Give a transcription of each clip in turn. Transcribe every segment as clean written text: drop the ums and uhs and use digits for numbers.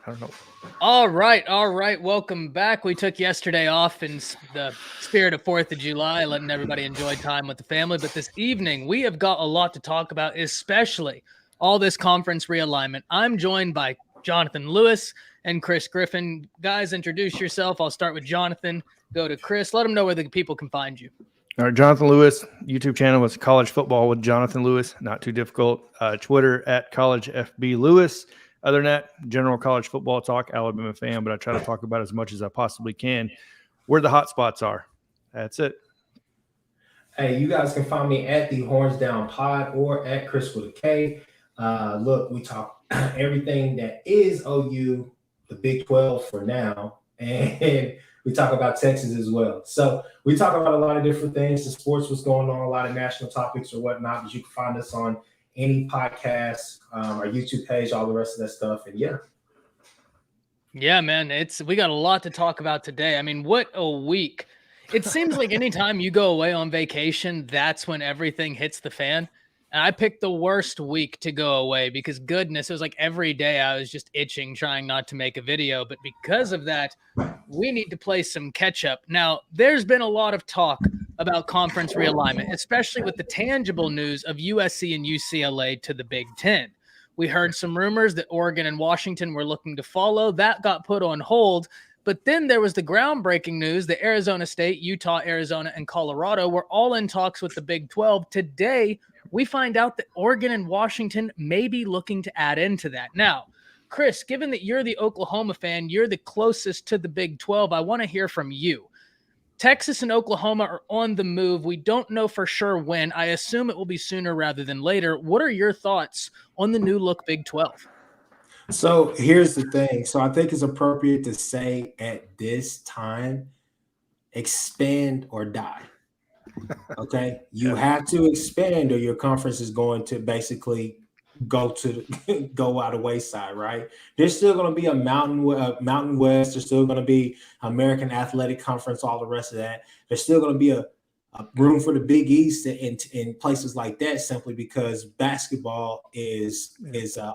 I don't know. All right. Welcome back. We took yesterday off in the spirit of 4th of July, letting everybody enjoy time with the family. But this evening, we have got a lot to talk about, especially all this conference realignment. I'm joined by Jonathan Lewis and Chris Griffin. Guys, introduce yourself. I'll start with Jonathan, go to Chris. Let them know where the people can find you. All right, Jonathan Lewis, YouTube channel is College Football with Jonathan Lewis. Not too difficult. Twitter at College FB Lewis. Other than that, general college football talk, Alabama fan, but I try to talk about as much as I possibly can where the hot spots are. That's it. Hey, you guys can find me at the Horns Down Pod or at Chris with a K. Look, we talk everything that is OU, the Big 12 for now, and we talk about Texas as well. So we talk about a lot of different things, the sports, what's going on, a lot of national topics or whatnot, but you can find us on any podcast, our YouTube page, all the rest of that stuff. And Yeah, man, we got a lot to talk about today. I mean, what a week. It seems like anytime you go away on vacation, that's when everything hits the fan. And I picked the worst week to go away because goodness, it was like every day I was just itching, trying not to make a video. But because of that, we need to play some catch up. Now, there's been a lot of talk about conference realignment, especially with the tangible news of USC and UCLA to the Big 10. We heard some rumors that Oregon and Washington were looking to follow. That got put on hold. But then there was the groundbreaking news that Arizona State, Utah, Arizona, and Colorado were all in talks with the Big 12. Today, we find out that Oregon and Washington may be looking to add into that. Now, Chris, given that you're the Oklahoma fan, you're the closest to the Big 12, I want to hear from you. Texas and Oklahoma are on the move. We don't know for sure when. I assume it will be sooner rather than later. What are your thoughts on the new look Big 12? So here's the thing. So I think it's appropriate to say at this time, expand or die. Okay. You have to expand or your conference is going to basically go out of wayside, right? There's still going to be a Mountain West. There's still going to be American Athletic Conference, all the rest of that. There's still going to be a room for the Big East in places like that, simply because basketball is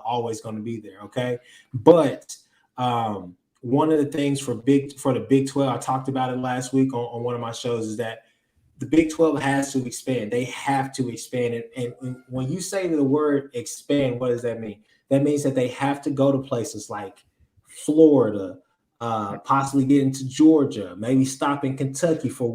always going to be there. Okay, but one of the things for the Big 12, I talked about it last week on one of my shows, is that the Big 12 has to expand. They have to expand. And when you say the word expand, what does that mean? That means that they have to go to places like Florida, possibly get into Georgia, maybe stop in Kentucky for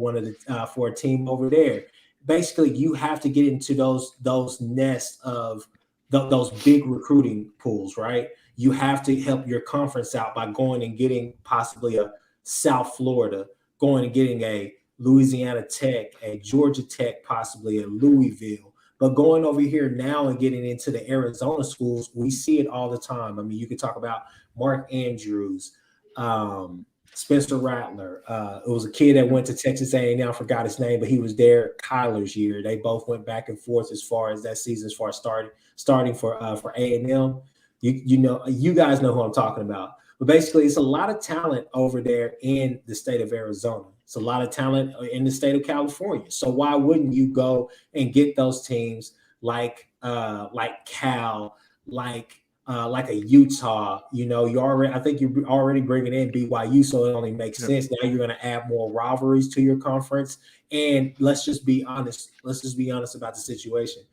for a team over there. Basically, you have to get into those nests of those big recruiting pools, right? You have to help your conference out by going and getting possibly a South Florida, going and getting a Louisiana Tech, a Georgia Tech, possibly a Louisville. But going over here now and getting into the Arizona schools, we see it all the time. I mean, you could talk about Mark Andrews, Spencer Rattler. It was a kid that went to Texas A&M, I forgot his name, but he was there Kyler's year. They both went back and forth as far as that season, as far as starting for A&M. You guys know who I'm talking about. But basically, it's a lot of talent over there in the state of Arizona. It's a lot of talent in the state of California. So why wouldn't you go and get those teams like Cal, like a Utah? I think you're already bringing in BYU, so it only makes sense. Now you're going to add more rivalries to your conference. And let's just be honest. Let's just be honest about the situation.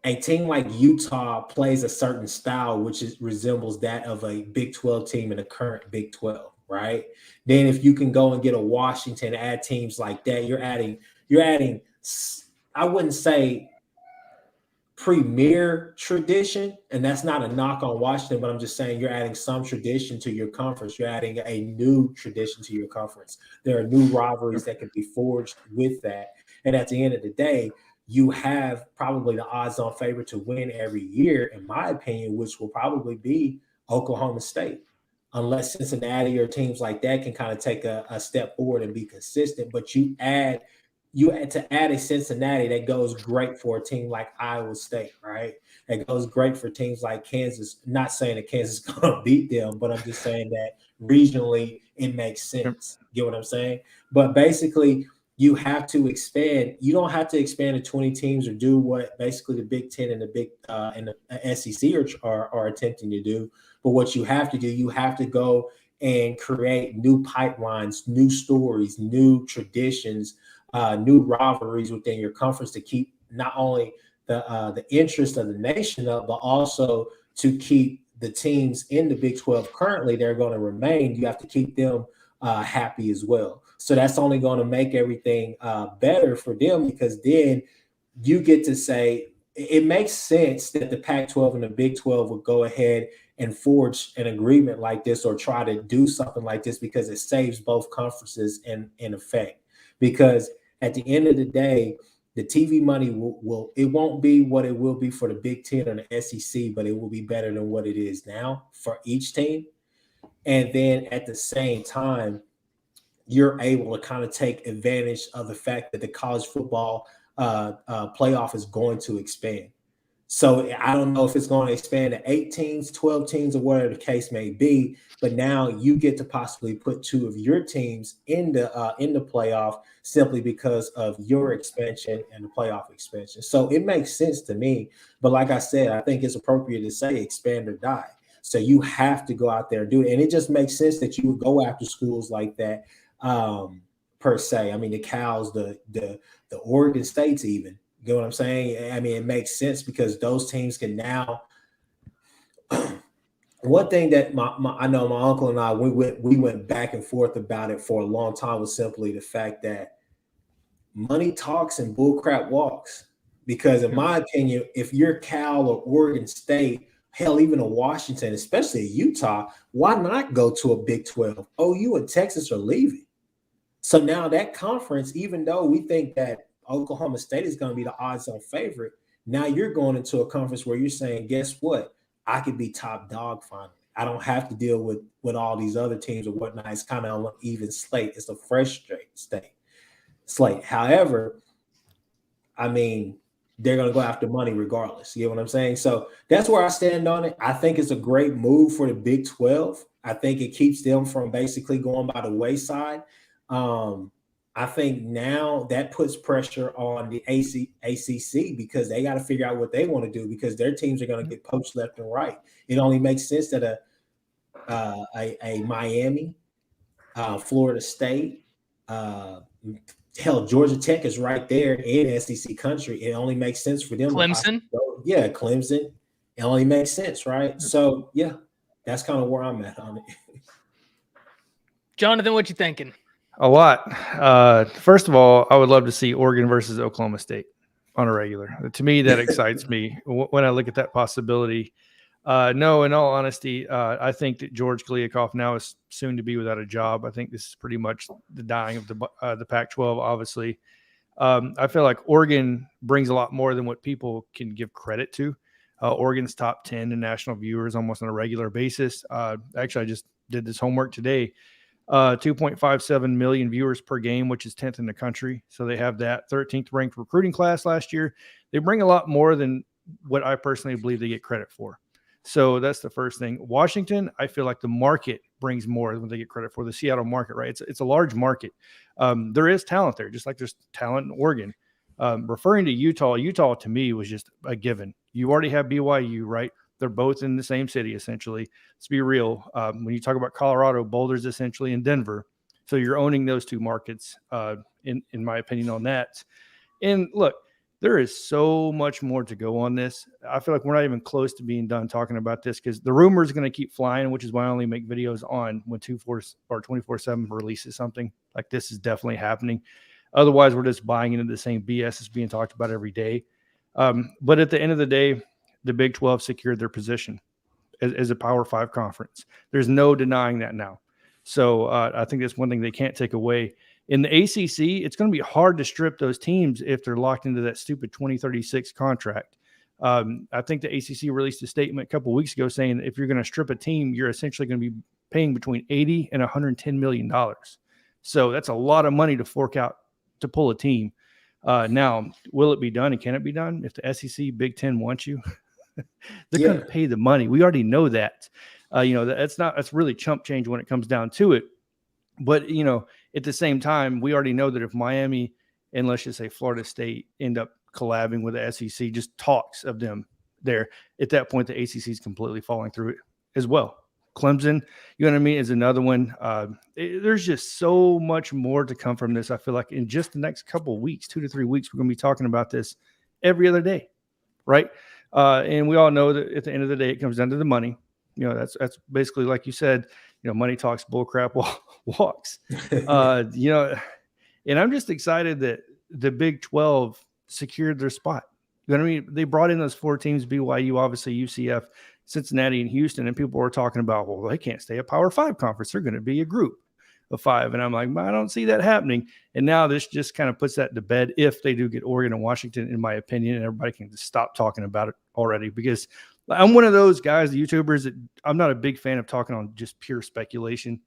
A team like Utah plays a certain style, which resembles that of a Big 12 team in the current Big 12, right? Then if you can go and get a Washington, add teams like that, you're adding, I wouldn't say premier tradition, and that's not a knock on Washington, but I'm just saying you're adding some tradition to your conference. You're adding a new tradition to your conference. There are new rivalries that can be forged with that. And at the end of the day, you have probably the odds-on favorite to win every year, in my opinion, which will probably be Oklahoma State, unless Cincinnati or teams like that can kind of take a step forward and be consistent. But you add a Cincinnati, that goes great for a team like Iowa State, right? That goes great for teams like Kansas. Not saying that Kansas is going to beat them, but I'm just saying that regionally it makes sense. Get what I'm saying? But basically, you have to expand. You don't have to expand to 20 teams or do what basically the Big 10 and the SEC are attempting to do. But what you have to do, you have to go and create new pipelines, new stories, new traditions, new rivalries within your conference to keep not only the interest of the nation up, but also to keep the teams in the Big 12 currently they're going to remain. You have to keep them happy as well. So that's only going to make everything better for them, because then you get to say it makes sense that the Pac-12 and the Big 12 would go ahead and forge an agreement like this or try to do something like this, because it saves both conferences in effect. Because at the end of the day, the TV money will it won't be what it will be for the Big 10 or the SEC, but it will be better than what it is now for each team. And then at the same time, you're able to kind of take advantage of the fact that the college football playoff is going to expand. So I don't know if it's going to expand to 8 teams, 12 teams, or whatever the case may be. But now you get to possibly put 2 of your teams in the playoff simply because of your expansion and the playoff expansion. So it makes sense to me. But like I said, I think it's appropriate to say expand or die. So you have to go out there and do it. And it just makes sense that you would go after schools like that, per se. I mean, the Cows, the Oregon States even. You know what I'm saying? I mean, it makes sense because those teams can now. One thing that I know my uncle and I, we went back and forth about it for a long time, was simply the fact that money talks and bullcrap walks. Because in my opinion, if you're Cal or Oregon State, hell, even a Washington, especially Utah, why not go to a Big 12? OU and Texas are leaving. So now that conference, even though we think that Oklahoma State is going to be the odds-on favorite, now you're going into a conference where you're saying, guess what? I could be top dog finally. I don't have to deal with all these other teams or whatnot. It's kind of an even slate. It's a fresh slate. However, I mean, they're going to go after money regardless. You know what I'm saying? So that's where I stand on it. I think it's a great move for the Big 12. I think it keeps them from basically going by the wayside. I think now that puts pressure on the ACC because they got to figure out what they want to do, because their teams are going to get poached left and right. It only makes sense that a Miami, Florida State, hell, Georgia Tech is right there in SEC country. It only makes sense for them. Clemson. Yeah, Clemson. It only makes sense, right? So, yeah, that's kind of where I'm at on it. Jonathan, what you thinking? A lot. First of all, I would love to see Oregon versus Oklahoma State on a regular. To me, that excites me when I look at that possibility. No, in all honesty, I think that George Kliavkoff now is soon to be without a job. I think this is pretty much the dying of the Pac-12, obviously. I feel like Oregon brings a lot more than what people can give credit to. Oregon's top 10 in national viewers almost on a regular basis. Actually, I just did this homework today. 2.57 million viewers per game, which is 10th in the country. So they have that 13th ranked recruiting class last year. They bring a lot more than what I personally believe they get credit for. So that's the first thing. Washington, I feel like the market brings more than they get credit for. The Seattle market, right? It's a large market. There is talent there, just like there's talent in Oregon. Referring to Utah to me was just a given. You already have BYU, right? They're both in the same city, essentially. Let's be real. When you talk about Colorado, Boulder's essentially in Denver. So you're owning those two markets, in my opinion, on that. And look, there is so much more to go on this. I feel like we're not even close to being done talking about this because the rumors are going to keep flying, which is why I only make videos on when 24/7 releases something. Like this is definitely happening. Otherwise, we're just buying into the same BS that's being talked about every day. But at the end of the day, the Big 12 secured their position as a Power 5 conference. There's no denying that now. So I think that's one thing they can't take away. In the ACC, it's going to be hard to strip those teams if they're locked into that stupid 2036 contract. I think the ACC released a statement a couple of weeks ago saying if you're going to strip a team, you're essentially going to be paying between $80 and $110 million. So that's a lot of money to fork out to pull a team. Now, will it be done and can it be done? If the SEC, Big 10 wants you, they're going to pay the money. We already know that. That's really chump change when it comes down to it. But, at the same time, we already know that if Miami and let's just say Florida State end up collabing with the SEC, just talks of them there, at that point, the ACC is completely falling through it as well. Clemson, you know what I mean, is another one. There's just so much more to come from this. I feel like in just the next couple of weeks, 2 to 3 weeks, we're going to be talking about this every other day, right? And we all know that at the end of the day, it comes down to the money. You know, that's basically like you said. You know, money talks, bull crap walks. You know, and I'm just excited that the Big 12 secured their spot. You know what I mean? They brought in those 4 teams: BYU, obviously UCF, Cincinnati, and Houston, and people were talking about, well, they can't stay a Power 5 conference. They're going to be a group of 5. And I'm like, I don't see that happening. And now this just kind of puts that to bed if they do get Oregon and Washington, in my opinion, and everybody can just stop talking about it already, because I'm one of those guys, the YouTubers, that I'm not a big fan of talking on just pure speculation,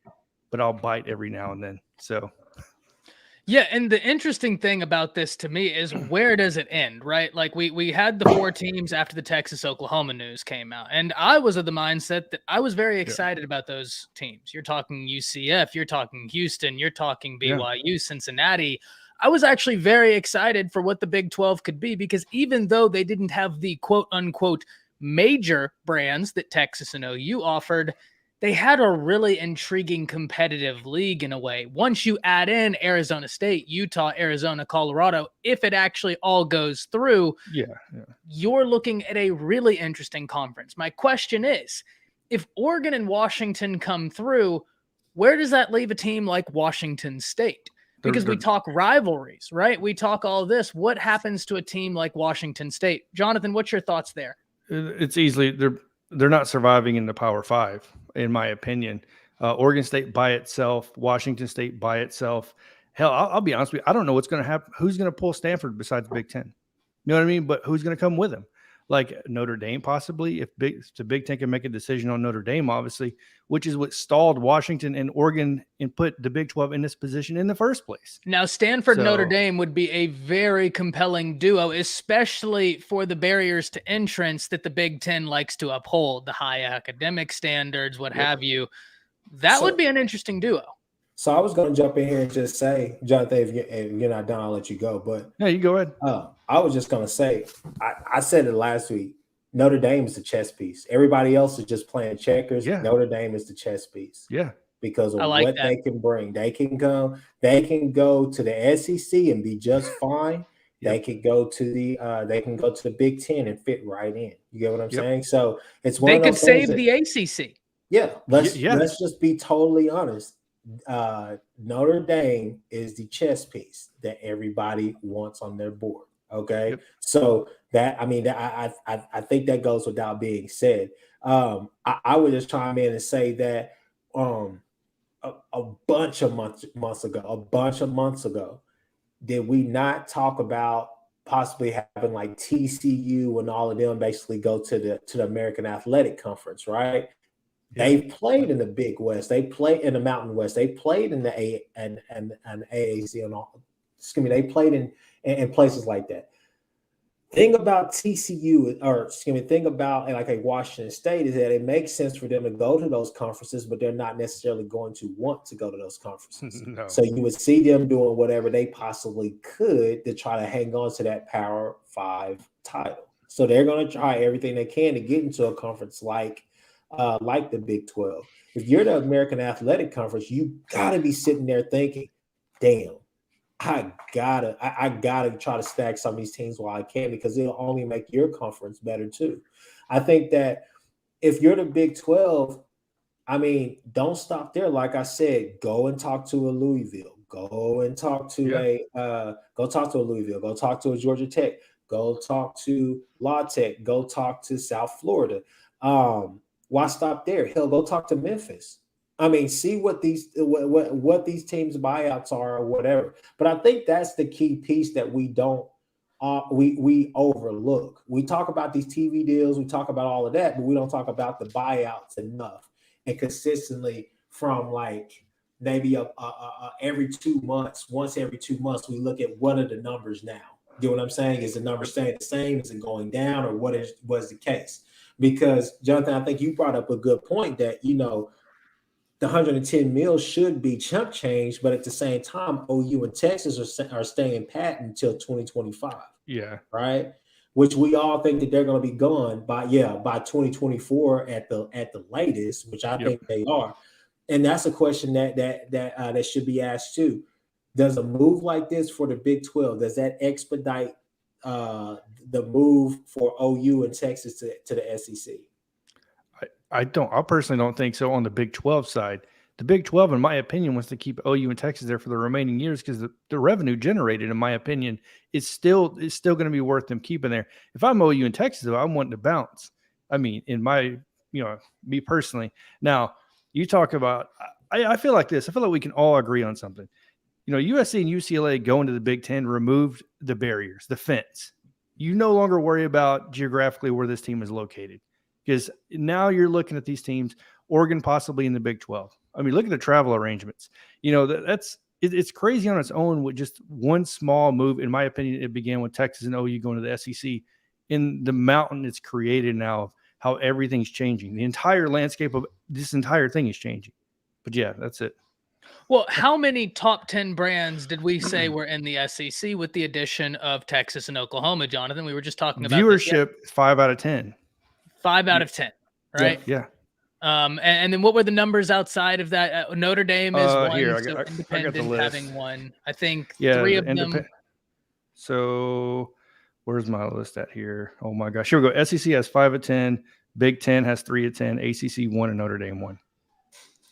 but I'll bite every now and then. So yeah, and the interesting thing about this to me is, where does it end, right? Like we had the 4 teams after the Texas-Oklahoma news came out, and I was of the mindset that I was very excited about those teams. You're talking UCF, you're talking Houston, you're talking BYU, Cincinnati. I was actually very excited for what the Big 12 could be, because even though they didn't have the quote-unquote major brands that Texas and OU offered, they had a really intriguing competitive league in a way. Once you add in Arizona State, Utah, Arizona, Colorado, if it actually all goes through, you're looking at a really interesting conference. My question is, if Oregon and Washington come through, where does that leave a team like Washington State? Because we talk rivalries, right? We talk all this. What happens to a team like Washington State? Jonathan, what's your thoughts there? It's easily, they're not surviving in the Power 5, in my opinion. Oregon State by itself, Washington State by itself. Hell, I'll be honest with you, I don't know what's going to happen. Who's going to pull Stanford besides Big 10? You know what I mean? But who's going to come with them? Like Notre Dame, possibly, if the Big 10 can make a decision on Notre Dame, obviously, which is what stalled Washington and Oregon and put the Big 12 in this position in the first place. Now, Stanford Notre Dame would be a very compelling duo, especially for the barriers to entrance that the Big 10 likes to uphold, the high academic standards, what have you. That would be an interesting duo. So I was going to jump in here and just say, Jonathan, if you're not done, I'll let you go. But yeah, you go ahead. I was just going to say, I said it last week. Notre Dame is the chess piece. Everybody else is just playing checkers. Yeah. Notre Dame is the chess piece. Yeah, because of what they can bring. They can go to the SEC and be just fine. They can go to the Big 10 and fit right in. You get what I'm saying? So it's one of those things. They could save the ACC. Yeah, let's just be totally honest. Notre Dame is the chess piece that everybody wants on their board. Okay, so that I think that goes without being said. I would just chime in and say that a bunch of months ago, did we not talk about possibly having like TCU and all of them basically go to the American Athletic Conference, right? They played in the Big West. They played in the Mountain West. They played in the AAC and all. Excuse me. They played in places like that. Thing about TCU, thing about like a Washington State is that it makes sense for them to go to those conferences, but they're not necessarily going to want to go to those conferences. No. So you would see them doing whatever they possibly could to try to hang on to that Power 5 title. So they're going to try everything they can to get into a conference like the Big 12. If you're the American Athletic Conference, you got to be sitting there thinking, damn, I gotta try to stack some of these teams while I can, because it'll only make your conference better too. I think that if you're the Big 12, I mean, don't stop there. Like I said, go and talk to a Louisville. Go and talk to a Louisville. Go talk to a Georgia Tech. Go talk to La Tech. Go talk to South Florida. Why stop there? Hell, go talk to Memphis. I mean, see what these teams' buyouts are or whatever. But I think that's the key piece that we don't we overlook. We talk about these TV deals, we talk about all of that, but we don't talk about the buyouts enough and consistently from like maybe every 2 months, once every 2 months, we look at what are the numbers now. You know what I'm saying? Is the number staying the same? Is it going down, or what is the case? Because Jonathan, I think you brought up a good point that, you know, the 110 mil should be chump change, but at the same time, OU and Texas are staying pat until 2025. Yeah. Right. Which we all think that they're going to be gone by 2024 at the latest, which I think they are. And that's a question that should be asked too. Does a move like this for the Big 12, does that expedite the move for OU and Texas to the SEC? I personally don't think so on the Big 12 side. The Big 12, in my opinion, wants to keep OU and Texas there for the remaining years because the revenue generated, in my opinion, is still going to be worth them keeping there. If I'm OU and Texas, though, I'm wanting to bounce. I mean, in my, me personally. Now, you talk about, I feel like this. I feel like we can all agree on something. USC and UCLA going to the Big Ten removed the barriers, the fence. You no longer worry about geographically where this team is located because now you're looking at these teams, Oregon possibly in the Big 12. I mean, look at the travel arrangements. It's crazy on its own with just one small move. In my opinion, it began with Texas and OU going to the SEC. In the mountain it's created now of how everything's changing. The entire landscape of this entire thing is changing. But yeah, that's it. Well, how many top 10 brands did we say were in the SEC with the addition of Texas and Oklahoma, Jonathan? We were just talking about viewership. 5 out of 10. 5 out of 10, right? Yeah. And then what were the numbers outside of that? Notre Dame is one. Here, so I got Independent the list. having one. I think 3 of them. So where's my list at here? Oh my gosh. Here we go. SEC has 5 of 10. Big 10 has 3 of 10. ACC 1 and Notre Dame 1.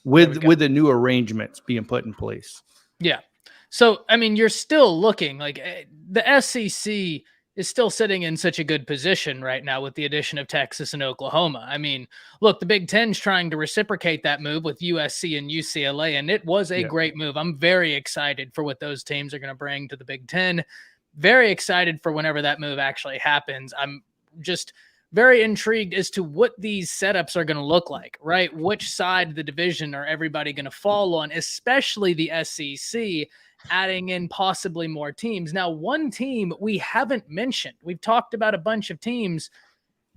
With the new arrangements being put in place. Yeah. So, I mean, you're still looking like the SEC is still sitting in such a good position right now with the addition of Texas and Oklahoma. I mean, look, the Big Ten's trying to reciprocate that move with USC and UCLA, and it was a great move. I'm very excited for what those teams are going to bring to the Big Ten. Very excited for whenever that move actually happens. I'm just very intrigued as to what these setups are going to look like, right? Which side of the division are everybody going to fall on, especially the SEC, adding in possibly more teams. Now, one team we haven't mentioned, we've talked about a bunch of teams.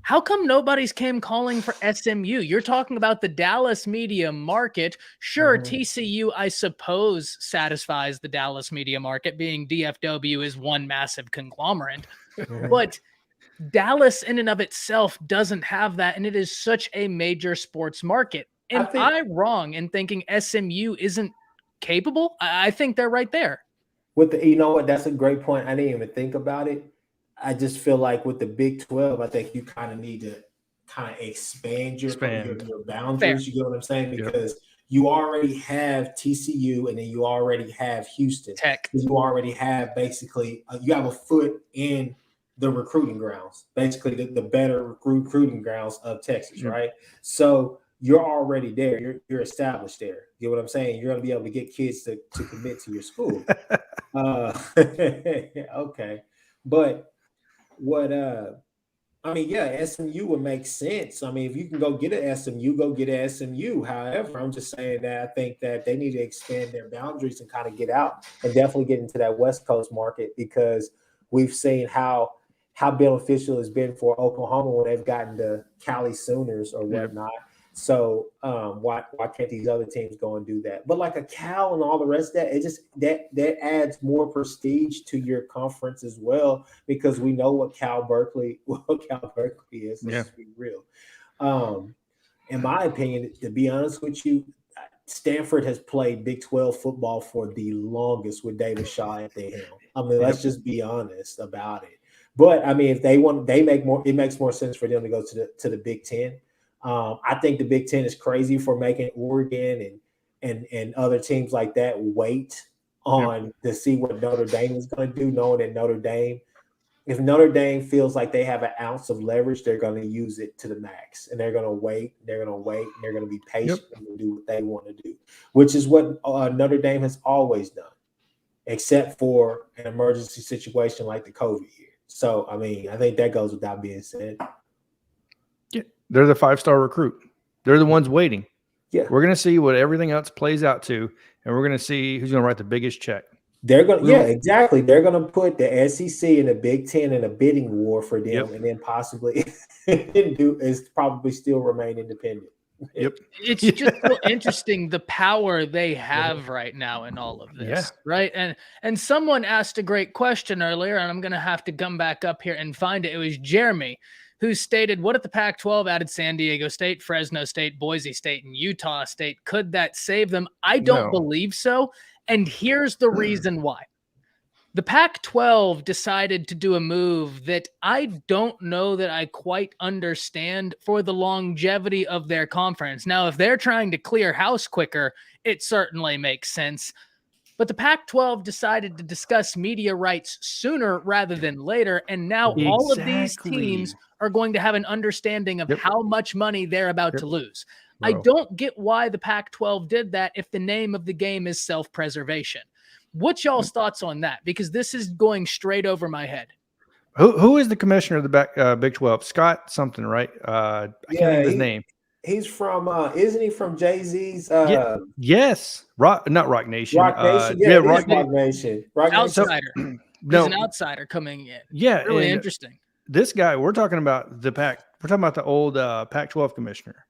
How come nobody's came calling for SMU? You're talking about the Dallas media market. Sure, TCU, I suppose, satisfies the Dallas media market, being DFW is one massive conglomerate. But Dallas in and of itself doesn't have that, and it is such a major sports market. Am I wrong in thinking SMU isn't capable? I think they're right there. You know what? That's a great point. I didn't even think about it. I just feel like with the Big 12, I think you kind of need to kind of expand your boundaries. Fair. You get what I'm saying? Because you already have TCU, and then you already have Houston. Tech. You already have basically you have a foot in the recruiting grounds, basically the better recruiting grounds of Texas, right? So you're already there. You're established there. You know what I'm saying? You're going to be able to get kids to commit to your school. Okay. But what SMU would make sense. I mean, if you can go get an SMU, go get an SMU. However, I'm just saying that I think that they need to expand their boundaries and kind of get out and definitely get into that West Coast market, because we've seen how beneficial it's been for Oklahoma when they've gotten the Cali Sooners or whatnot. So why can't these other teams go and do that? But like a Cal and all the rest of that, it just that adds more prestige to your conference as well, because we know what Cal Berkeley is. Let's be real. In my opinion, to be honest with you, Stanford has played Big 12 football for the longest with David Shaw at the helm. I mean, let's just be honest about it. But I mean, if it makes more sense for them to go to the Big 10. I think the Big 10 is crazy for making Oregon and other teams like that wait on to see what Notre Dame is going to do, knowing that if Notre Dame feels like they have an ounce of leverage, they're going to use it to the max, and they're going to wait. They're going to be patient and do what they want to do, which is what Notre Dame has always done, except for an emergency situation like the COVID year. So, I mean, I think that goes without being said. Yeah, they're the 5-star recruit. They're the ones waiting. Yeah, we're going to see what everything else plays out to, and we're going to see who's going to write the biggest check. They're going to, exactly. They're going to put the SEC and the Big 10 in a bidding war for them, and then possibly probably still remain independent. Yep. It's just so interesting the power they have right now in all of this, right? And someone asked a great question earlier, and I'm going to have to come back up here and find it. It was Jeremy who stated, what if the Pac-12 added San Diego State, Fresno State, Boise State, and Utah State? Could that save them? I don't believe so. And here's the reason why. The Pac-12 decided to do a move that I don't know that I quite understand for the longevity of their conference. Now, if they're trying to clear house quicker, it certainly makes sense. But the Pac-12 decided to discuss media rights sooner rather than later. And now all of these teams are going to have an understanding of how much money they're about to lose. I don't get why the Pac-12 did that if the name of the game is self-preservation. What's y'all's thoughts on that? Because this is going straight over my head. Who is the commissioner of the Big 12? Scott something, right? I can't think of his name. He's from, isn't he from Jay-Z's? Yes. Not Rock Nation. Rock Nation. Rock Nation. Outsider. He's an outsider coming in. Yeah. Really interesting. This guy, we're talking about we're talking about the old Pac-12 commissioner,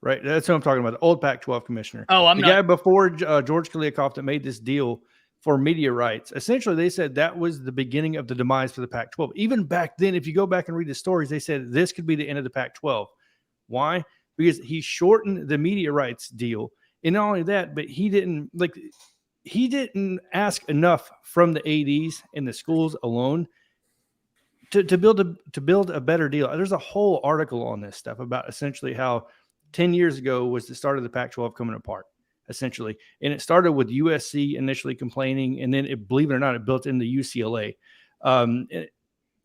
right? That's what I'm talking about. The old Pac-12 commissioner. Oh, the guy before George Kaliakoff that made this deal for media rights. Essentially, they said that was the beginning of the demise for the Pac-12. Even back then, if you go back and read the stories, they said this could be the end of the Pac-12. Why? Because he shortened the media rights deal. And not only that, but he didn't ask enough from the ADs and the schools alone to build a better deal. There's a whole article on this stuff about essentially how 10 years ago was the start of the Pac-12 coming apart. Essentially. And it started with USC initially complaining, and then believe it or not, it built into UCLA. And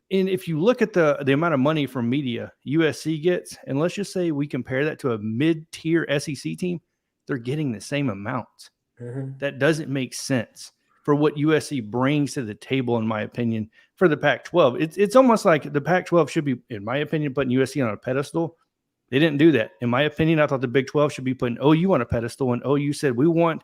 if you look at the amount of money from media USC gets, and let's just say we compare that to a mid-tier SEC team, they're getting the same amount. That doesn't make sense for what USC brings to the table, in my opinion, for the Pac-12. It's almost like the Pac-12 should be, in my opinion, putting USC on a pedestal. They didn't do that. In my opinion, I thought the Big 12 should be putting OU on a pedestal, and OU said, we want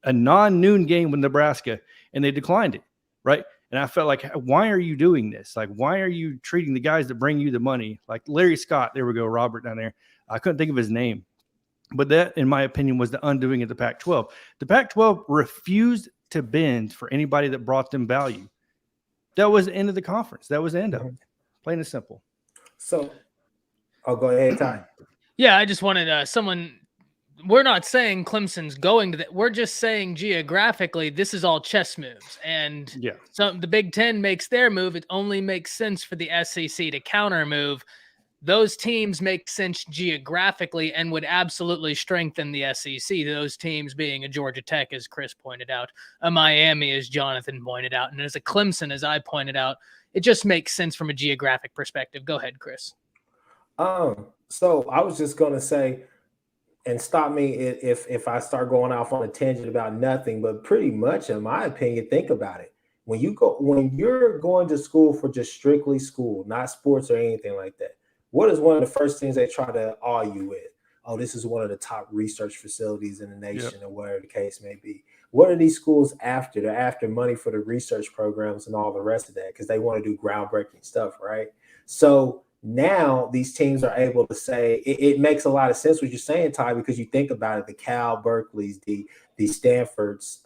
a non-noon game with Nebraska, and they declined it, right? And I felt like, why are you doing this? Like, why are you treating the guys that bring you the money? Like Larry Scott, there we go, Robert down there. I couldn't think of his name. But that, in my opinion, was the undoing of the Pac-12. The Pac-12 refused to bend for anybody that brought them value. That was the end of the conference. That was the end of it. Plain and simple. So, go ahead, Ty. Yeah, I just wanted someone. We're not saying Clemson's going to that. We're just saying geographically, this is all chess moves. And so the Big Ten makes their move. It only makes sense for the SEC to counter move. Those teams make sense geographically and would absolutely strengthen the SEC. Those teams being a Georgia Tech, as Chris pointed out, a Miami, as Jonathan pointed out, and as a Clemson, as I pointed out. It just makes sense from a geographic perspective. Go ahead, Chris. So I was just going to say, and stop me if I start going off on a tangent about nothing, but pretty much, in my opinion, think about it. When you're going to school for just strictly school, not sports or anything like that, what is one of the first things they try to awe you with? Oh, this is one of the top research facilities in the nation, or whatever the case may be. What are these schools after? They're after money for the research programs and all the rest of that because they want to do groundbreaking stuff, right? So now these teams are able to say it makes a lot of sense what you're saying, Ty, because you think about it, the Cal, Berkeley's, the Stanfords,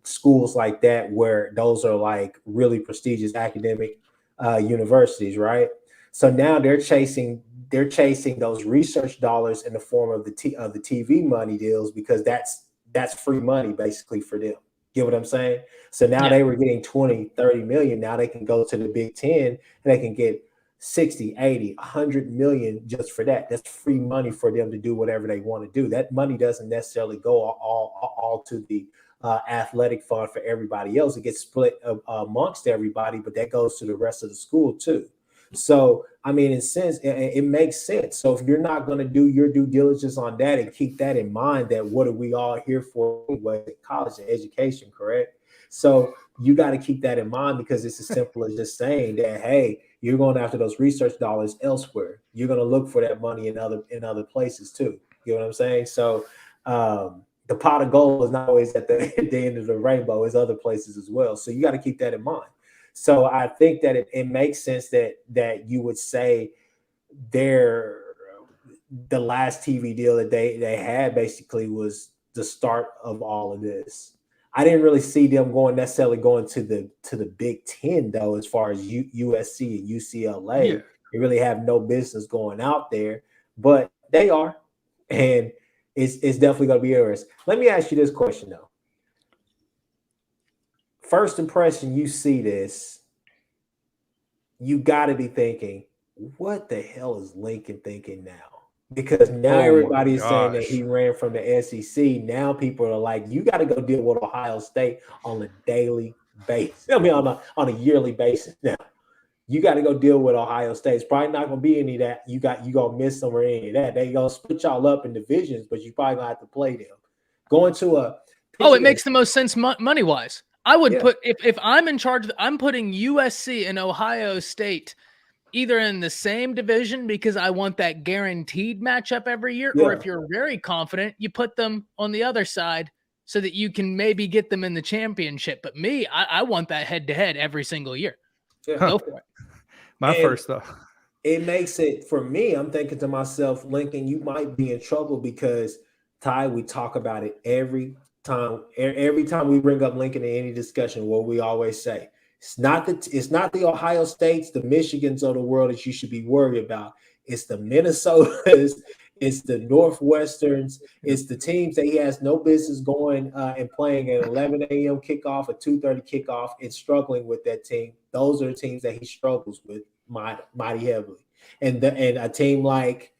schools like that, where those are like really prestigious academic universities, right? So now they're chasing those research dollars in the form of the TV money deals because that's free money basically for them. Get what I'm saying? So now they were getting 20, 30 million. Now they can go to the Big Ten and they can get 60, 80, 100 million just for that. That's free money for them to do whatever they want to do. That money doesn't necessarily go all to the athletic fund for everybody else. It gets split amongst everybody, but that goes to the rest of the school too. So, I mean, in a sense, it makes sense. So if you're not going to do your due diligence on that and keep that in mind, that what are we all here for anyway, college and education, correct? So you got to keep that in mind because it's as simple as just saying that, hey, you're going after those research dollars elsewhere. You're going to look for that money in other places too. You know what I'm saying? So the pot of gold is not always at the end of the rainbow. It's other places as well. So you got to keep that in mind. So I think that it makes sense that you would say the last TV deal that they had basically was the start of all of this. I didn't really see them necessarily going to the Big Ten though, as far as USC and UCLA. Yeah. They really have no business going out there, but they are, and it's definitely going to be interesting. Let me ask you this question though. First impression, you see this, you got to be thinking, what the hell is Lincoln thinking now? Because now everybody is saying that he ran from the SEC. Now people are like, you got to go deal with Ohio State on a daily basis. I mean, on a yearly basis now. You got to go deal with Ohio State. It's probably not going to be any of that. You going to miss some or any of that. They going to split y'all up in divisions, but you probably going to have to play them. Going to a – it makes the most sense money-wise. I would put – if I'm in charge, I'm putting USC and Ohio State – either in the same division because I want that guaranteed matchup every year, or if you're very confident, you put them on the other side so that you can maybe get them in the championship. But me, I want that head-to-head every single year. Yeah. Go for it. First, though. It makes it, for me, I'm thinking to myself, Lincoln, you might be in trouble because, Ty, we talk about it every time. Every time we bring up Lincoln in any discussion, what we always say, it's not the Ohio States, the Michigans of the world that you should be worried about. It's the Minnesotas, it's the Northwesterns, it's the teams that he has no business going and playing at 11 a.m. kickoff, a 2:30 kickoff, and struggling with that team. Those are the teams that he struggles with mighty heavily. And a team like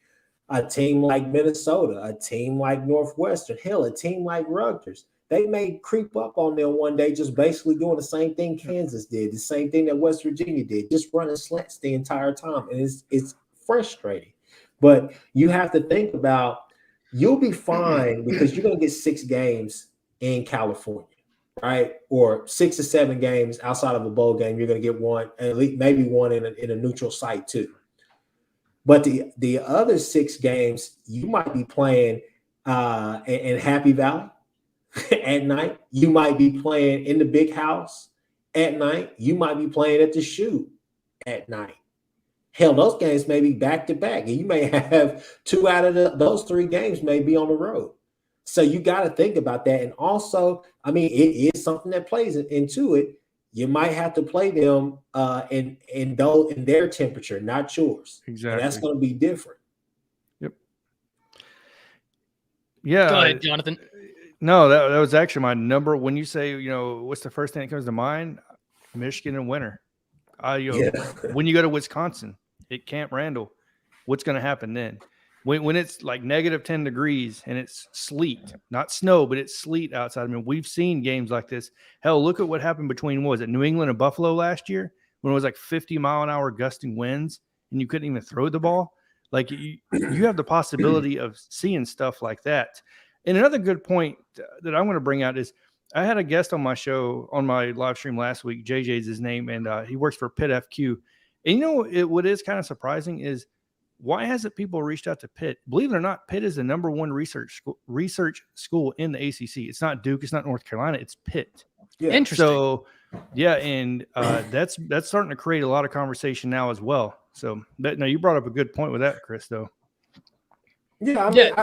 Minnesota, a team like Northwestern, hell, a team like Rutgers. They may creep up on them one day, just basically doing the same thing Kansas did, the same thing that West Virginia did, just running slants the entire time. And it's frustrating. But you have to think about, you'll be fine because you're going to get 6 games in California, right? Or 6 or 7 games outside of a bowl game. You're going to get one, at least maybe one in a neutral site too. But the other 6 games, you might be playing in Happy Valley at night. You might be playing in the Big House at night. You might be playing at the Shoe at night. Hell, those games may be back to back, and you may have 2 out of those 3 games may be on the road. So you got to think about that. And also, I mean, it is something that plays into it. You might have to play them in their temperature, not yours. Exactly. And that's going to be different. Yep. Yeah. Go ahead, Jonathan. No, that was actually my number. When you say, what's the first thing that comes to mind? Michigan and winter. When you go to Wisconsin at Camp Randall, what's going to happen then? When it's like negative 10 degrees and it's sleet, not snow, but it's sleet outside. I mean, we've seen games like this. Hell, look at what happened between, what was it, New England and Buffalo last year when it was like 50-mile-an-hour gusting winds and you couldn't even throw the ball. Like you have the possibility of seeing stuff like that. And another good point that I'm going to bring out is I had a guest on my show, on my live stream last week. JJ's his name, and he works for PAC12. And what is kind of surprising is, why hasn't people reached out to Pitt? Believe it or not, Pitt is the number 1 research school in the ACC. It's not Duke. It's not North Carolina. It's Pitt. Yeah. Interesting. So, yeah, and that's starting to create a lot of conversation now as well. So, no, you brought up a good point with that, Chris, though. Yeah, I mean,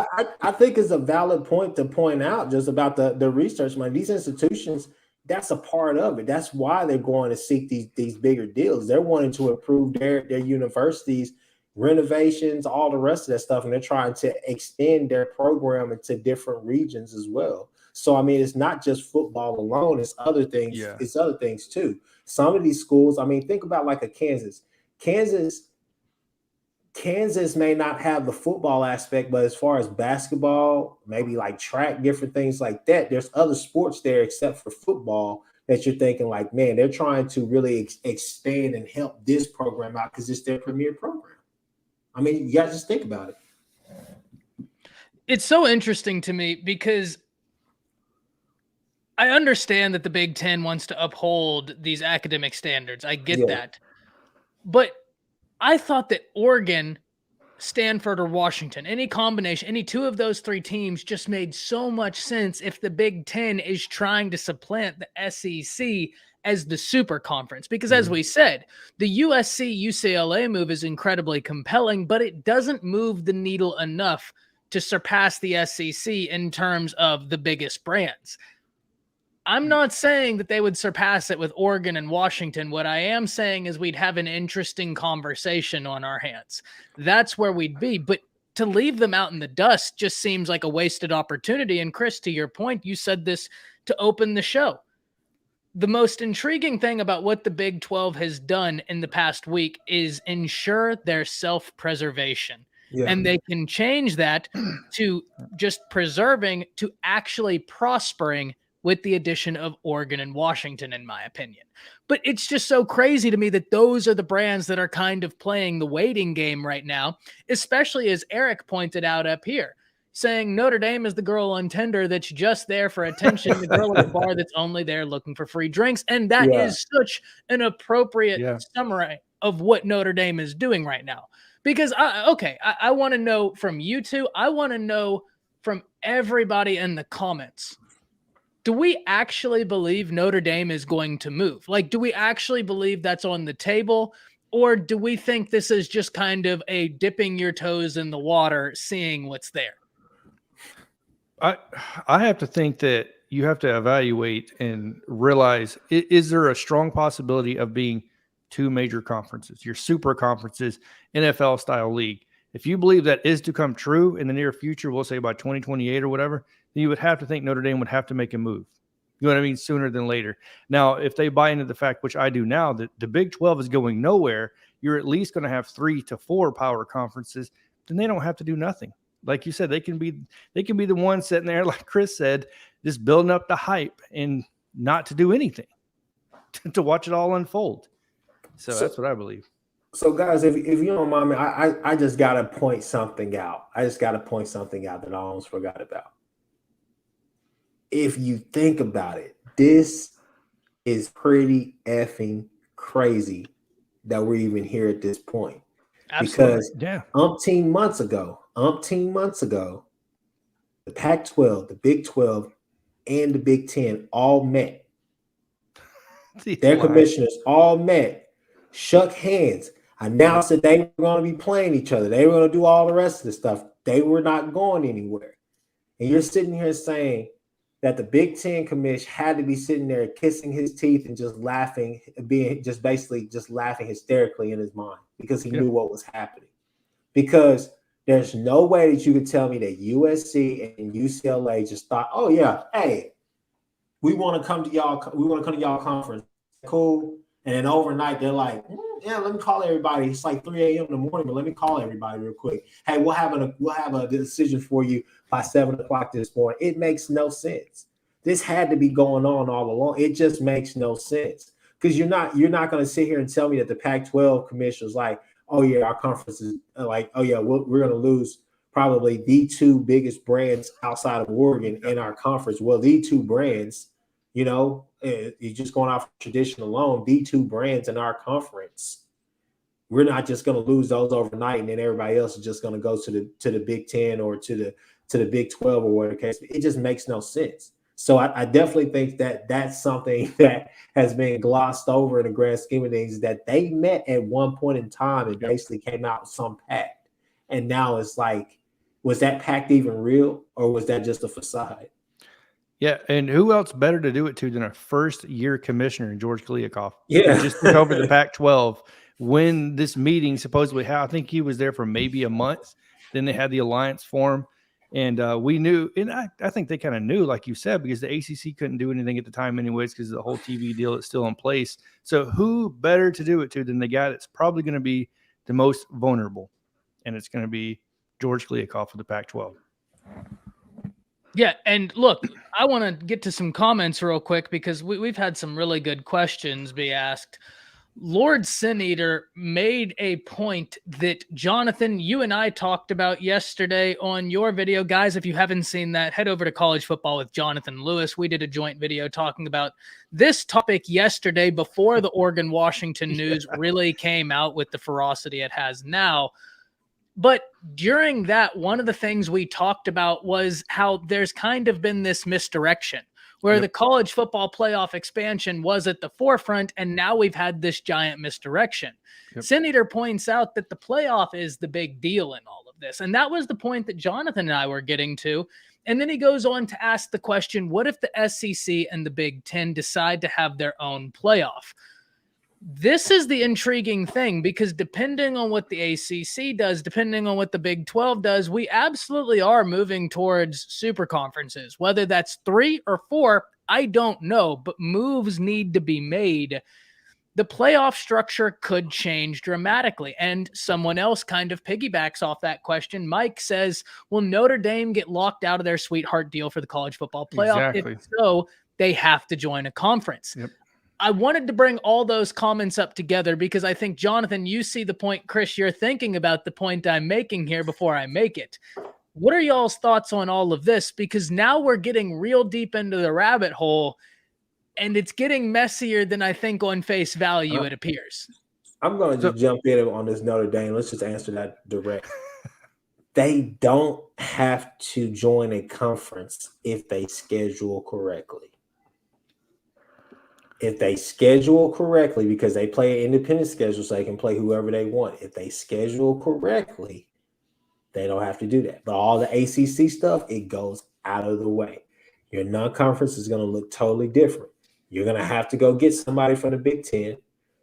I think it's a valid point to point out just about the research money. These institutions, that's a part of it. That's why they're going to seek these bigger deals. They're wanting to improve their universities, renovations, all the rest of that stuff, and they're trying to extend their program into different regions as well. So, I mean, it's not just football alone. It's other things. Yeah. It's other things too. Some of these schools, I mean, think about like a Kansas may not have the football aspect, but as far as basketball, maybe like track, different things like that, there's other sports there except for football that you're thinking like, man, they're trying to really expand and help this program out because it's their premier program. I mean, you guys just think about it. It's so interesting to me because I understand that the Big Ten wants to uphold these academic standards. I get that. But I thought that Oregon Stanford or Washington, any combination, any two of those three teams just made so much sense if the Big Ten is trying to supplant the SEC as the super conference. Because as we said, the USC UCLA move is incredibly compelling, but it doesn't move the needle enough to surpass the SEC in terms of the biggest brands. I'm not saying that they would surpass it with Oregon and Washington. What I am saying is we'd have an interesting conversation on our hands. That's where we'd be. But to leave them out in the dust just seems like a wasted opportunity. And Chris, to your point, you said this to open the show. The most intriguing thing about what the Big 12 has done in the past week is ensure their self-preservation. Yeah. And they can change that to just preserving to actually prospering with the addition of Oregon and Washington, in my opinion. But it's just so crazy to me that those are the brands that are kind of playing the waiting game right now, especially as Eric pointed out up here, saying Notre Dame is the girl on Tinder that's just there for attention, the girl at the bar that's only there looking for free drinks. And that is such an appropriate summary of what Notre Dame is doing right now. Because, I want to know from you two, I want to know from everybody in the comments, do we actually believe Notre Dame is going to move? Like, do we actually believe that's on the table? Or do we think this is just kind of a dipping your toes in the water, seeing what's there? I have to think that you have to evaluate and realize, is there a strong possibility of being two major conferences, your super conferences, NFL style league? If you believe that is to come true in the near future, we'll say by 2028 or whatever, then you would have to think Notre Dame would have to make a move. You know what I mean? Sooner than later. Now, if they buy into the fact, which I do now, that the Big 12 is going nowhere, you're at least going to have 3 to 4 power conferences, then they don't have to do nothing. Like you said, they can be the one sitting there, like Chris said, just building up the hype and not to do anything, to watch it all unfold. So that's what I believe. So, guys, if you don't mind me, I just got to point something out. That I almost forgot about. If you think about it, this is pretty effing crazy that we're even here at this point. Absolutely. Because umpteen months ago, the Pac-12, the Big 12, and the Big 10 all met. Their commissioners all met, shook hands, announced that they were going to be playing each other. They were going to do all the rest of the stuff. They were not going anywhere. And you're sitting here saying that the Big Ten commission had to be sitting there kissing his teeth and just laughing, basically laughing hysterically in his mind because he knew what was happening. Because there's no way that you could tell me that USC and UCLA just thought, oh yeah, hey, we want to come to y'all. We want to come to y'all conference. Cool. And then overnight, they're like, yeah, let me call everybody. It's like 3 a.m. in the morning, but let me call everybody real quick. Hey, we'll have a decision for you by 7 o'clock this morning. It makes no sense. This had to be going on all along. It just makes no sense because you're not going to sit here and tell me that the Pac-12 commissioner is like, oh yeah, our conference is like, oh yeah, we're going to lose probably the 2 biggest brands outside of Oregon in our conference. Well, the 2 brands, you're just going off tradition alone, the 2 brands in our conference. We're not just going to lose those overnight, and then everybody else is just going to go to the Big 10 or to the Big 12 or whatever the case. It just makes no sense. So I definitely think that that's something that has been glossed over in the grand scheme of things, that they met at one point in time and basically came out with some pact. And now it's like, was that pact even real, or was that just a facade? Yeah, and who else better to do it to than a first-year commissioner, George Kliakoff? Yeah. Just took over the Pac-12 when this meeting supposedly happened. I think he was there for maybe a month. Then they had the alliance form, and we knew, and I think they kind of knew, like you said, because the ACC couldn't do anything at the time anyways because the whole TV deal is still in place. So who better to do it to than the guy that's probably going to be the most vulnerable, and it's going to be George Kliakoff of the Pac-12. Yeah, and look, I want to get to some comments real quick because we've had some really good questions be asked. Lord Sin Eater made a point that, Jonathan, you and I talked about yesterday on your video. Guys, if you haven't seen that, head over to College Football with Jonathan Lewis. We did a joint video talking about this topic yesterday before the Oregon-Washington news really came out with the ferocity it has now. But during that, one of the things we talked about was how there's kind of been this misdirection where the college football playoff expansion was at the forefront, and now we've had this giant misdirection. Sin Eater points out that the playoff is the big deal in all of this. And that was the point that Jonathan and I were getting to. And then he goes on to ask the question, what if the SEC and the Big 10 decide to have their own playoff? This is the intriguing thing, because depending on what the ACC does, depending on what the Big 12 does, we absolutely are moving towards super conferences. Whether that's 3 or 4, I don't know, but moves need to be made. The playoff structure could change dramatically. And someone else kind of piggybacks off that question. Mike says, will Notre Dame get locked out of their sweetheart deal for the college football playoff? Exactly. If so, they have to join a conference. I wanted to bring all those comments up together because I think, Jonathan, you see the point. Chris, you're thinking about the point I'm making here before I make it. What are y'all's thoughts on all of this? Because now we're getting real deep into the rabbit hole, and it's getting messier than I think on face value it appears. I'm going to just jump in on this Notre Dame. Let's just answer that direct. They don't have to join a conference if they schedule correctly. If they schedule correctly, because they play an independent schedule, so they can play whoever they want. If they schedule correctly, they don't have to do that. But all the ACC stuff, it goes out of the way. Your non-conference is going to look totally different. You're going to have to go get somebody from the Big 10.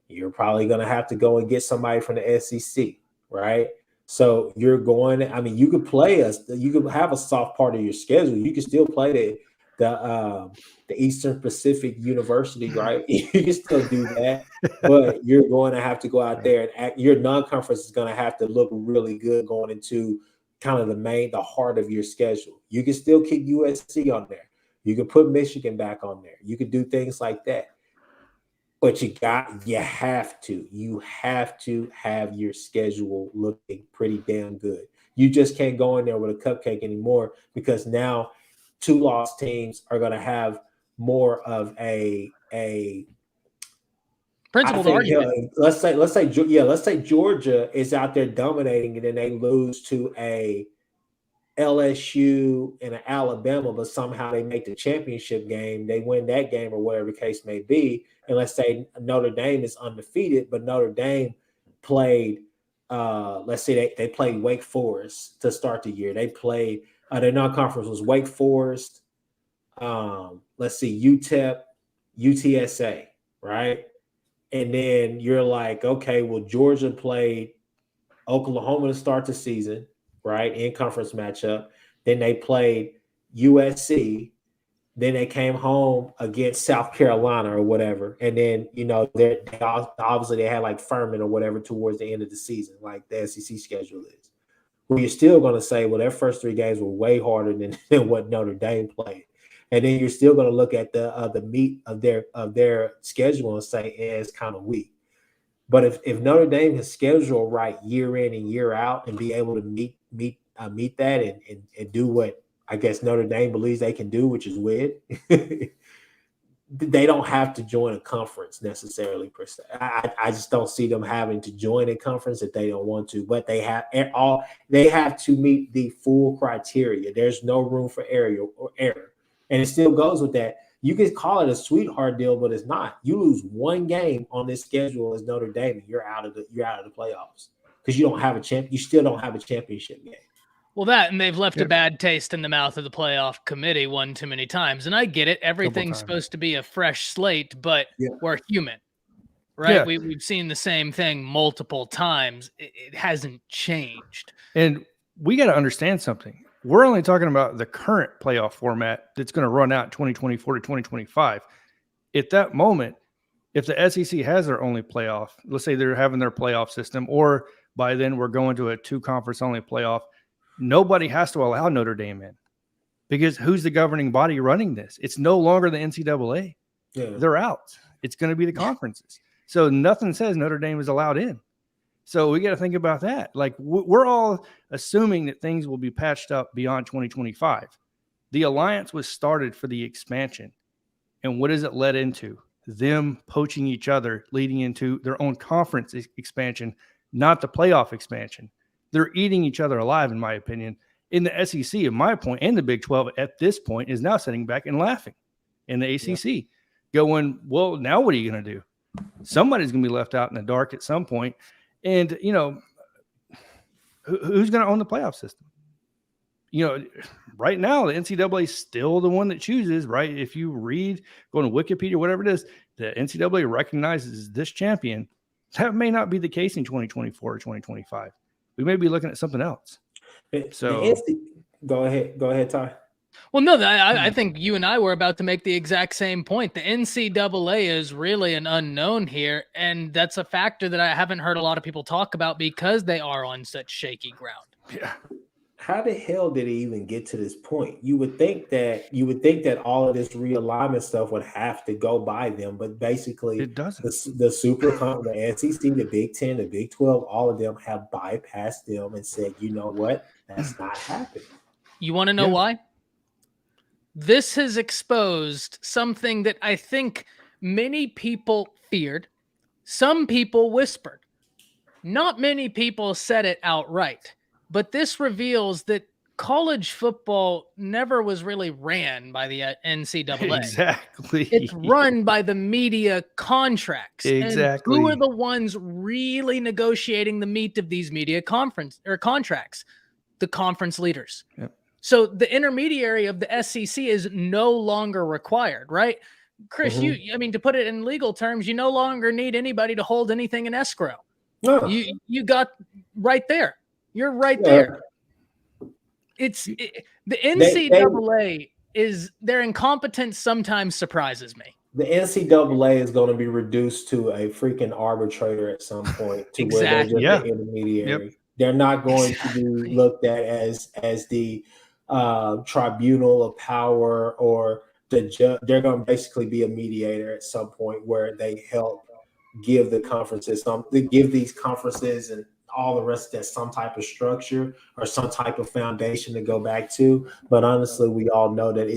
You're probably going to have to go and get somebody from the SEC, right? So you're going, I mean, you could you could have a soft part of your schedule. You can still play the Eastern Pacific University, right? You can still do that, but you're going to have to go out there and your non-conference is going to have to look really good going into kind of the heart of your schedule. You can still keep USC on there. You can put Michigan back on there. You can do things like that. But you have to have your schedule looking pretty damn good. You just can't go in there with a cupcake anymore, because now 2 lost teams are going to have more of a principled argument. Let's say Georgia is out there dominating, and then they lose to a LSU and an Alabama, but somehow they make the championship game. They win that game, or whatever the case may be. And let's say Notre Dame is undefeated, but Notre Dame played, let's say they played Wake Forest to start the year. They played, their non-conference was Wake Forest, let's see, UTEP, UTSA, right? And then you're like, okay, well, Georgia played Oklahoma to start the season, right, in conference matchup. Then they played USC. Then they came home against South Carolina or whatever. And then, they obviously they had like Furman or whatever towards the end of the season, like the SEC schedule is. Well, you're still going to say, well, their first 3 games were way harder than what Notre Dame played. And then you're still going to look at the meat of their schedule and say, it's kind of weak. But if Notre Dame has scheduled right year in and year out and be able to meet that and do what I guess Notre Dame believes they can do, which is win, they don't have to join a conference necessarily per se. I just don't see them having to join a conference if they don't want to. But they have to meet the full criteria. There's no room for error, and it still goes with that. You can call it a sweetheart deal, but it's not. You lose 1 game on this schedule as Notre Dame, and you're out of the playoffs because you don't have you still don't have a championship game. Well, and they've left a bad taste in the mouth of the playoff committee one too many times. And I get it. Everything's supposed to be a fresh slate, but we're human, right? Yeah. We've seen the same thing multiple times. It hasn't changed. And we got to understand something. We're only talking about the current playoff format that's going to run out 2024 to 2025. At that moment, if the SEC has their only playoff, let's say they're having their playoff system, or by then we're going to a 2-conference only playoff, nobody has to allow Notre Dame in, because who's the governing body running this? It's no longer the NCAA. Yeah. They're out. It's going to be the conferences. So nothing says Notre Dame is allowed in. So we got to think about that. Like, we're all assuming that things will be patched up beyond 2025. The alliance was started for the expansion. And what has it led into? Them poaching each other, leading into their own conference expansion, not the playoff expansion. They're eating each other alive, in my opinion. In the SEC, in my point, and the Big 12 at this point is now sitting back and laughing. In the ACC, going, well, now what are you going to do? Somebody's going to be left out in the dark at some point. And, you know, who's going to own the playoff system? You know, right now, the NCAA is still the one that chooses, right? If you read, go to Wikipedia, whatever it is, the NCAA recognizes this champion. That may not be the case in 2024 or 2025. We may be looking at something else. So go ahead, Ty. Well, no, I think you and I were about to make the exact same point. The NCAA is really an unknown here, and that's a factor that I haven't heard a lot of people talk about because they are on such shaky ground. Yeah. How the hell did it even get to this point? You would think that all of this realignment stuff would have to go by them, but basically it doesn't. The SEC, the Big 10, the Big 12, all of them have bypassed them and said, you know what, that's not happening. You want to know why? This has exposed something that I think many people feared. Some people whispered. Not many people said it outright. But this reveals that college football never was really ran by the NCAA. Exactly. It's run by the media contracts. Exactly. And who are the ones really negotiating the meat of these media contracts? The conference leaders. Yep. So the intermediary of the SEC is no longer required, right? Chris, to put it in legal terms, you no longer need anybody to hold anything in escrow. No. You got right there. You're right there. The NCAA is their incompetence sometimes surprises me. The NCAA is going to be reduced to a freaking arbitrator at some point to where they're just the intermediary. Yep. They're not going to be looked at as the tribunal of power or the judge. They're going to basically be a mediator at some point where they help give the conferences give these conferences and all the rest of that some type of structure or some type of foundation to go back to. But honestly, we all know that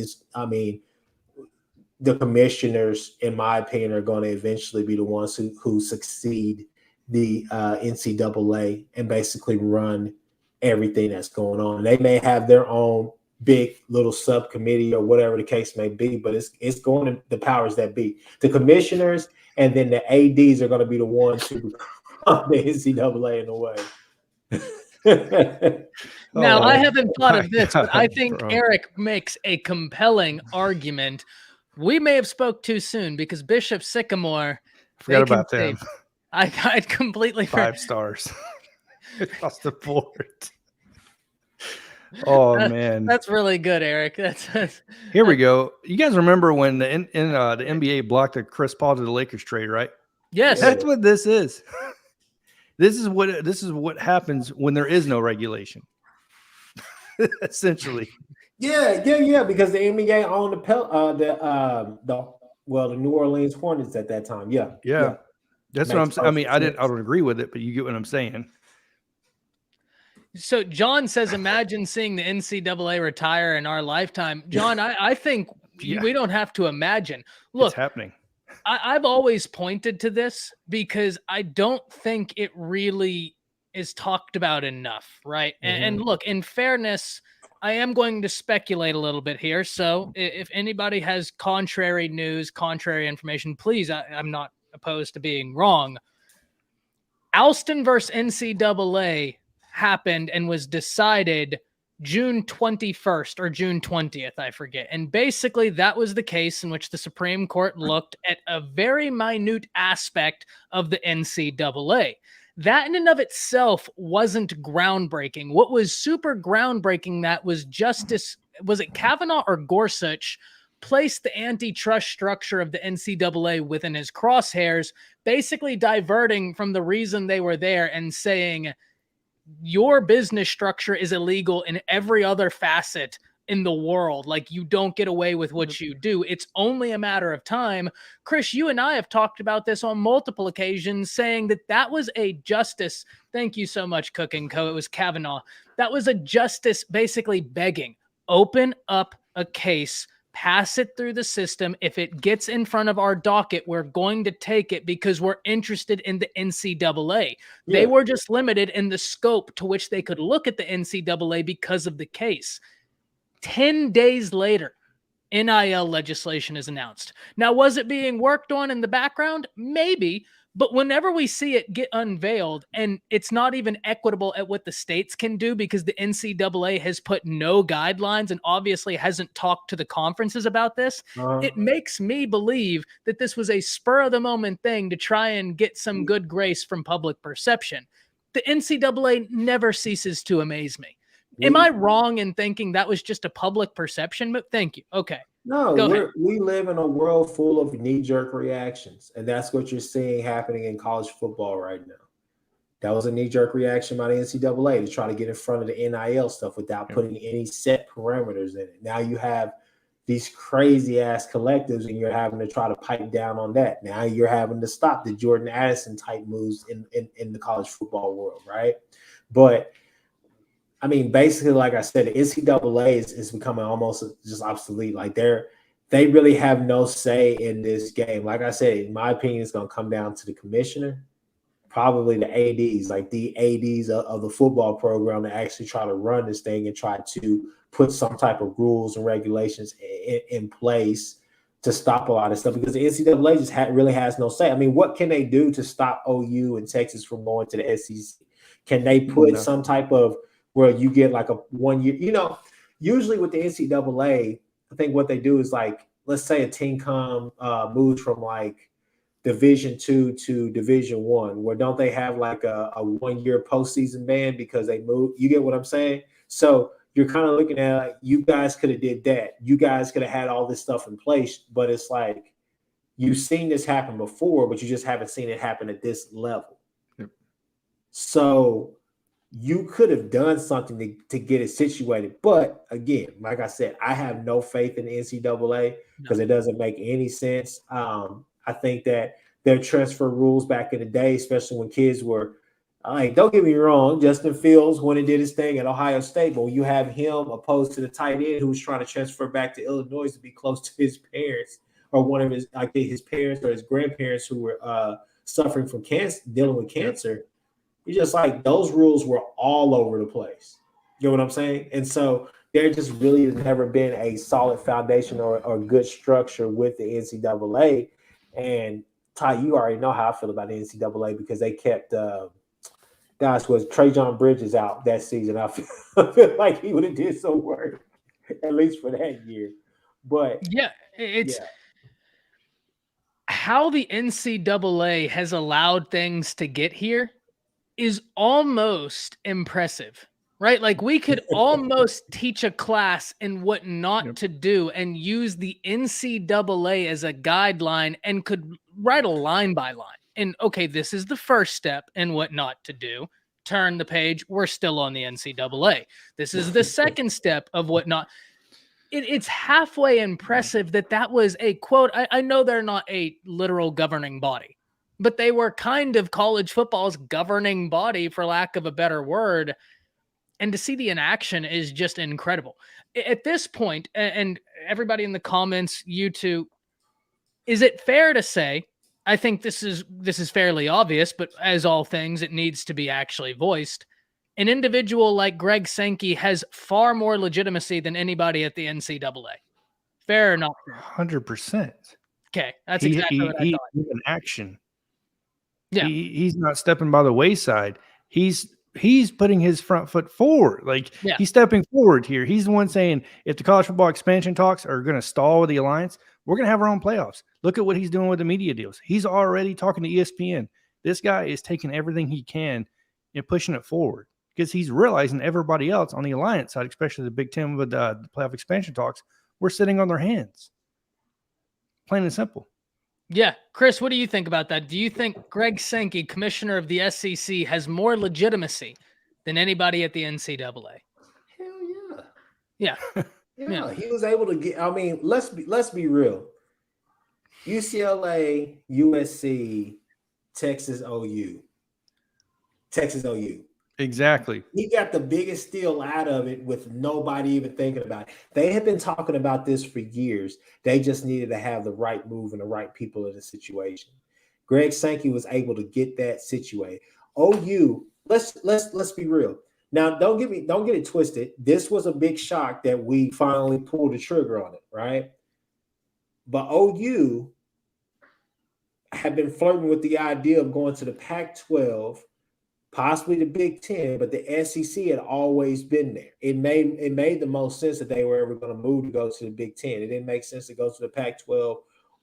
the commissioners, in my opinion, are going to eventually be the ones who succeed the NCAA and basically run everything that's going on. They may have their own big little subcommittee or whatever the case may be, but it's going to the powers that be. The commissioners and then the ADs are going to be the ones who the NCAA in a way. Now, I haven't thought of this, but I think Eric makes a compelling argument. We may have spoke too soon because Bishop Sycamore. Forgot about them. I'd completely 5 stars across the board. Oh man, that's really good, Eric. That's Here we go. You guys remember when the NBA blocked the Chris Paul to the Lakers trade, right? Yes, that's what this is. This is what happens when there is no regulation. Essentially. Yeah. Because the NBA owned the New Orleans Hornets at that time. Yeah. That's what I'm saying. I mean, I don't agree with it, but you get what I'm saying. So John says, imagine seeing the NCAA retire in our lifetime. John, I think we don't have to imagine. Look, it's happening. I've always pointed to this because I don't think it really is talked about enough, right? Mm-hmm. And look, in fairness, I am going to speculate a little bit here. So if anybody has contrary news, contrary information, please, I'm not opposed to being wrong. Alston versus NCAA happened and was decided June 21st or June 20th, I forget. And basically that was the case in which the Supreme Court looked at a very minute aspect of the NCAA. That in and of itself wasn't groundbreaking. What was super groundbreaking that was was it Kavanaugh or Gorsuch placed the antitrust structure of the NCAA within his crosshairs, basically diverting from the reason they were there and saying, your business structure is illegal in every other facet in the world. Like, you don't get away with what you do. It's only a matter of time. Chris, you and I have talked about this on multiple occasions, saying that was a justice. Thank you so much, Cook and Co. It was Kavanaugh. That was a justice basically begging, open up a case pass it through the system. If it gets in front of our docket, we're going to take it because we're interested in the NCAA. They were just limited in the scope to which they could look at the NCAA because of the case. 10 days later, NIL legislation is announced. Now, was it being worked on in the background? Maybe. But whenever we see it get unveiled, and it's not even equitable at what the states can do because the NCAA has put no guidelines and obviously hasn't talked to the conferences about this, it makes me believe that this was a spur of the moment thing to try and get some good grace from public perception. The NCAA never ceases to amaze me. Am I wrong in thinking that was just a public perception? But thank you. Okay. No, we live in a world full of knee-jerk reactions, and that's what you're seeing happening in college football right now. That was a knee-jerk reaction by the NCAA to try to get in front of the NIL stuff without putting any set parameters in it. Now you have these crazy-ass collectives, and you're having to try to pipe down on that. Now you're having to stop the Jordan Addison-type moves in the college football world, right? But I mean, basically, like I said, the NCAA is becoming almost just obsolete. Like they really have no say in this game. Like I said, in my opinion, it's going to come down to the commissioner, probably the ADs, like the ADs of the football program to actually try to run this thing and try to put some type of rules and regulations in place to stop a lot of stuff because the NCAA just really has no say. I mean, what can they do to stop OU and Texas from going to the SEC? Can they put some type of where you get like a 1 year, usually with the NCAA, I think what they do is like, let's say a team moves from like Division II to Division I, where don't they have like a 1 year postseason ban because they move? You get what I'm saying? So you're kind of looking at like, you guys could have did that. You guys could have had all this stuff in place, but it's like you've seen this happen before, but you just haven't seen it happen at this level. Yep. So you could have done something to get it situated. But again, like I said, I have no faith in the NCAA because it doesn't make any sense. I think that their transfer rules back in the day, especially when kids were like, don't get me wrong, Justin Fields, when he did his thing at Ohio State, but when you have him opposed to the tight end who's trying to transfer back to Illinois to be close to his parents or one of his parents or his grandparents who were suffering from cancer, dealing with cancer. It's just like those rules were all over the place. You know what I'm saying? And so there just really has never been a solid foundation or good structure with the NCAA. And Ty, you already know how I feel about the NCAA because they kept was Trajan Bridges out that season. I feel like he would have did some work, at least for that year. But it's how the NCAA has allowed things to get here is almost impressive, right? Like we could almost teach a class in what not to do and use the NCAA as a guideline and could write a line by line. And okay, this is the first step in what not to do. Turn the page. We're still on the NCAA. This is the second step of what not. It's halfway impressive that was a quote. I know they're not a literal governing body, but they were kind of college football's governing body, for lack of a better word. And to see the inaction is just incredible. At this point, and everybody in the comments, you two, is it fair to say, I think this is fairly obvious, but as all things, it needs to be actually voiced. An individual like Greg Sankey has far more legitimacy than anybody at the NCAA. Fair or not? 100%. Okay, that's exactly what I thought. He's in action. Yeah, he's not stepping by the wayside. He's putting his front foot forward. Like he's stepping forward here. He's the one saying, if the college football expansion talks are going to stall with the alliance, we're going to have our own playoffs. Look at what he's doing with the media deals. He's already talking to ESPN. This guy is taking everything he can and pushing it forward because he's realizing everybody else on the alliance side, especially the Big Ten with the playoff expansion talks, we're sitting on their hands. Plain and simple. Yeah. Chris, what do you think about that? Do you think Greg Sankey, commissioner of the SEC, has more legitimacy than anybody at the NCAA? Hell yeah. Yeah. He was able to get, I mean, let's be real. UCLA, USC, Texas OU. Exactly. He got the biggest steal out of it with nobody even thinking about it. They have been talking about this for years. They just needed to have the right move and the right people in the situation. Greg Sankey was able to get that situated. OU, let's be real. Now, don't get it twisted. This was a big shock that we finally pulled the trigger on it, right? But OU had been flirting with the idea of going to the Pac-12, possibly the Big 10, but the SEC had always been there. It made the most sense that they were ever going to move to go to the Big 10. It didn't make sense to go to the Pac-12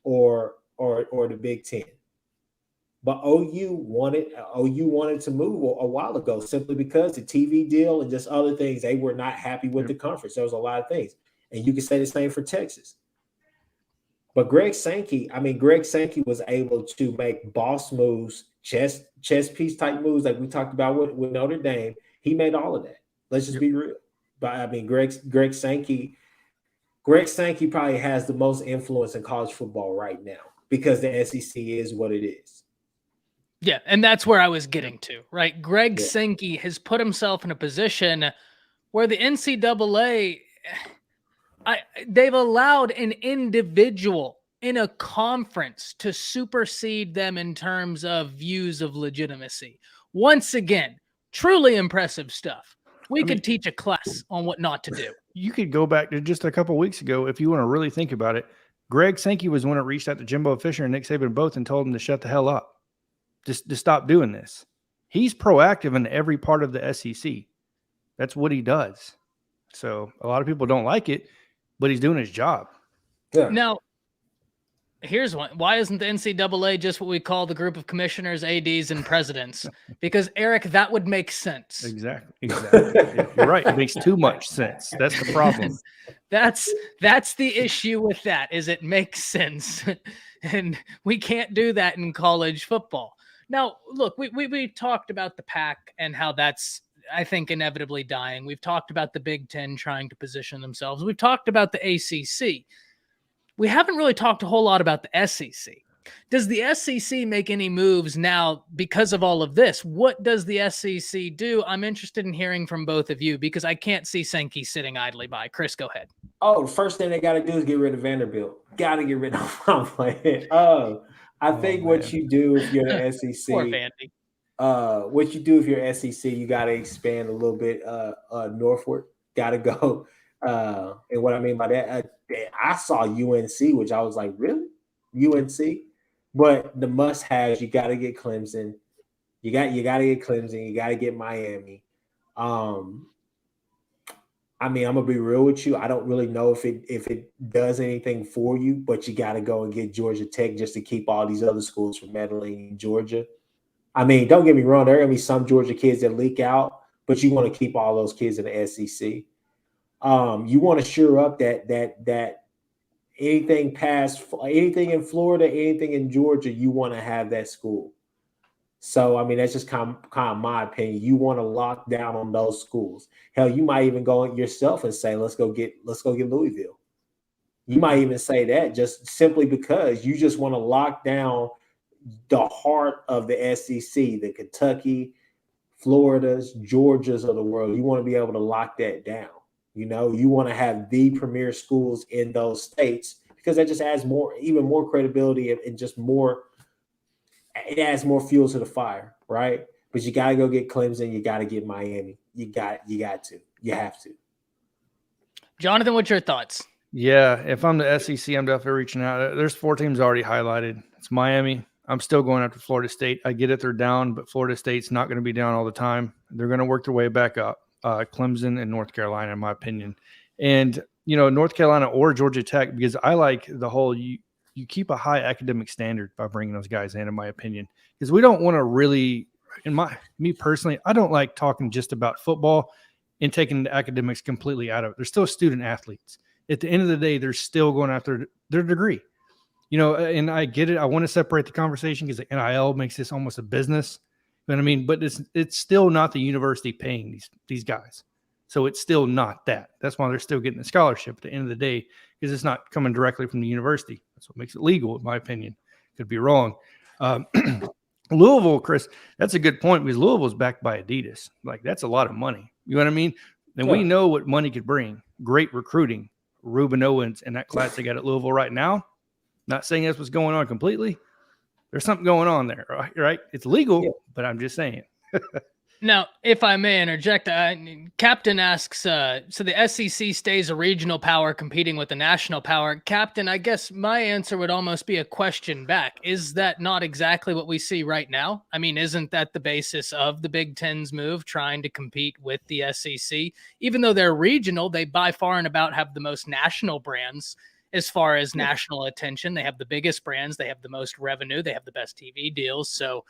or the Big 10. But OU wanted to move a while ago simply because the TV deal and just other things, they were not happy with the conference. There was a lot of things. And you can say the same for Texas. But Greg Sankey was able to make boss moves, chess piece type moves like we talked about with Notre Dame. He made all of that. Let's just be real. But I mean, Greg Sankey probably has the most influence in college football right now because the SEC is what it is. Yeah, and that's where I was getting to, right? Greg Sankey has put himself in a position where the NCAA, they've allowed an individual in a conference to supersede them in terms of views of legitimacy. Once again, truly impressive stuff. We could teach a class on what not to do. You could go back to just a couple of weeks ago if you want to really think about it. Greg Sankey was the one that reached out to Jimbo Fisher and Nick Saban both and told them to shut the hell up. Just to stop doing this. He's proactive in every part of the SEC. That's what he does. So a lot of people don't like it, but he's doing his job. Yeah. Now, here's one. Why isn't the NCAA just what we call the group of commissioners, ADs, and presidents? Because, Eric, that would make sense. Exactly. You're right. It makes too much sense. That's the problem. That's the issue with that, is it makes sense. And we can't do that in college football. Now, look, we talked about the PAC and how that's, I think, inevitably dying. We've talked about the Big 10 trying to position themselves. We've talked about the ACC. We haven't really talked a whole lot about the SEC. Does the SEC make any moves now because of all of this? What does the SEC do? I'm interested in hearing from both of you because I can't see Sankey sitting idly by. Chris, go ahead. Oh, the first thing they got to do is get rid of Vanderbilt. Got to get rid of them. I think what you do if you're the SEC, Poor Vandy. what you do if you're SEC, you got to expand a little bit northward. Got to go. And what I mean by that, I saw UNC, which I was like, really? UNC? But the must-haves, you got to get Clemson. You got to get Clemson. You got to get Miami. I mean, I'm gonna be real with you. I don't really know if it does anything for you, but you got to go and get Georgia Tech just to keep all these other schools from meddling in Georgia. I mean, don't get me wrong. There are gonna be some Georgia kids that leak out, but you want to keep all those kids in the SEC. You want to shore up that anything in Florida, anything in Georgia, you want to have that school. So, I mean, that's just kind of my opinion. You want to lock down on those schools. Hell, you might even go yourself and say, let's go get Louisville. You might even say that just simply because you just want to lock down the heart of the SEC, the Kentucky, Floridas, Georgias of the world. You want to be able to lock that down. You know, you want to have the premier schools in those states because that just adds even more credibility and just more. It adds more fuel to the fire, right? But you got to go get Clemson. You got to get Miami. You have to. Jonathan, what's your thoughts? Yeah, if I'm the SEC, I'm definitely reaching out. There's 4 teams already highlighted. It's Miami. I'm still going after Florida State. I get it, they're down, but Florida State's not going to be down all the time. They're going to work their way back up. Clemson and North Carolina, in my opinion. And, you know, North Carolina or Georgia Tech, because I like the whole you keep a high academic standard by bringing those guys in my opinion, because we don't want to really, me personally, I don't like talking just about football and taking the academics completely out of it. They're still student athletes. At the end of the day, they're still going after their degree, you know, and I get it. I want to separate the conversation because the NIL makes this almost a business. But I mean, but it's still not the university paying these guys. So it's still not that. That's why they're still getting the scholarship at the end of the day, because it's not coming directly from the university. That's what makes it legal, in my opinion. Could be wrong. Louisville, Chris, that's a good point because Louisville's backed by Adidas. Like, that's a lot of money. You know what I mean? And we know what money could bring. Great recruiting. Ruben Owens and that class they got at Louisville right now. Not saying that's what's going on completely. There's something going on there, right? It's legal, but I'm just saying. Now, if I may interject, Captain asks, so the SEC stays a regional power competing with the national power. Captain, I guess my answer would almost be a question back. Is that not exactly what we see right now? I mean, isn't that the basis of the Big Ten's move, trying to compete with the SEC? Even though they're regional, they by far and about have the most national brands as far as national attention. They have the biggest brands. They have the most revenue. They have the best TV deals. So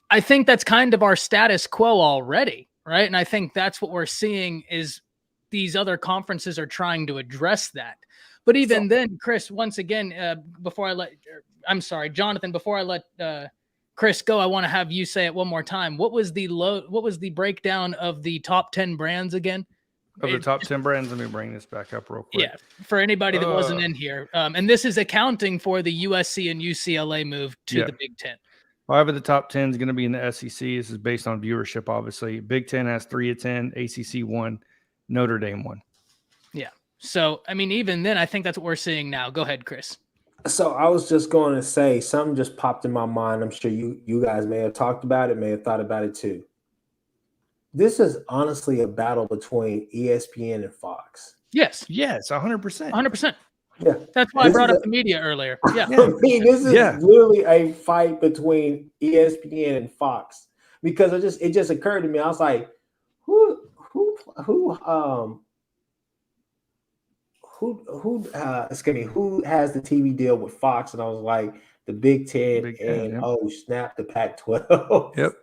I think that's kind of our status quo already, right? And I think that's what we're seeing is these other conferences are trying to address that. But even then, Chris, once again, Jonathan, before I let Chris go, I want to have you say it one more time. What was the breakdown of the top 10 brands again? Of the top 10 brands, let me bring this back up real quick. Yeah, for anybody that wasn't in here. And this is accounting for the USC and UCLA move to the Big Ten. 5 of the top 10 is going to be in the SEC. This is based on viewership, obviously. Big Ten has 3 of 10, ACC 1, Notre Dame 1. Yeah. So, I mean, even then, I think that's what we're seeing now. Go ahead, Chris. So I was just going to say, something just popped in my mind. I'm sure you guys may have talked about it, may have thought about it too. This is honestly a battle between ESPN and Fox. Yes. 100%. 100%. Yeah, that's why I brought up the media earlier. Yeah, I mean, this is literally a fight between ESPN and Fox because it just occurred to me. I was like, who has the TV deal with Fox? And I was like, the Big Ten, oh snap, the Pac-12. Yep.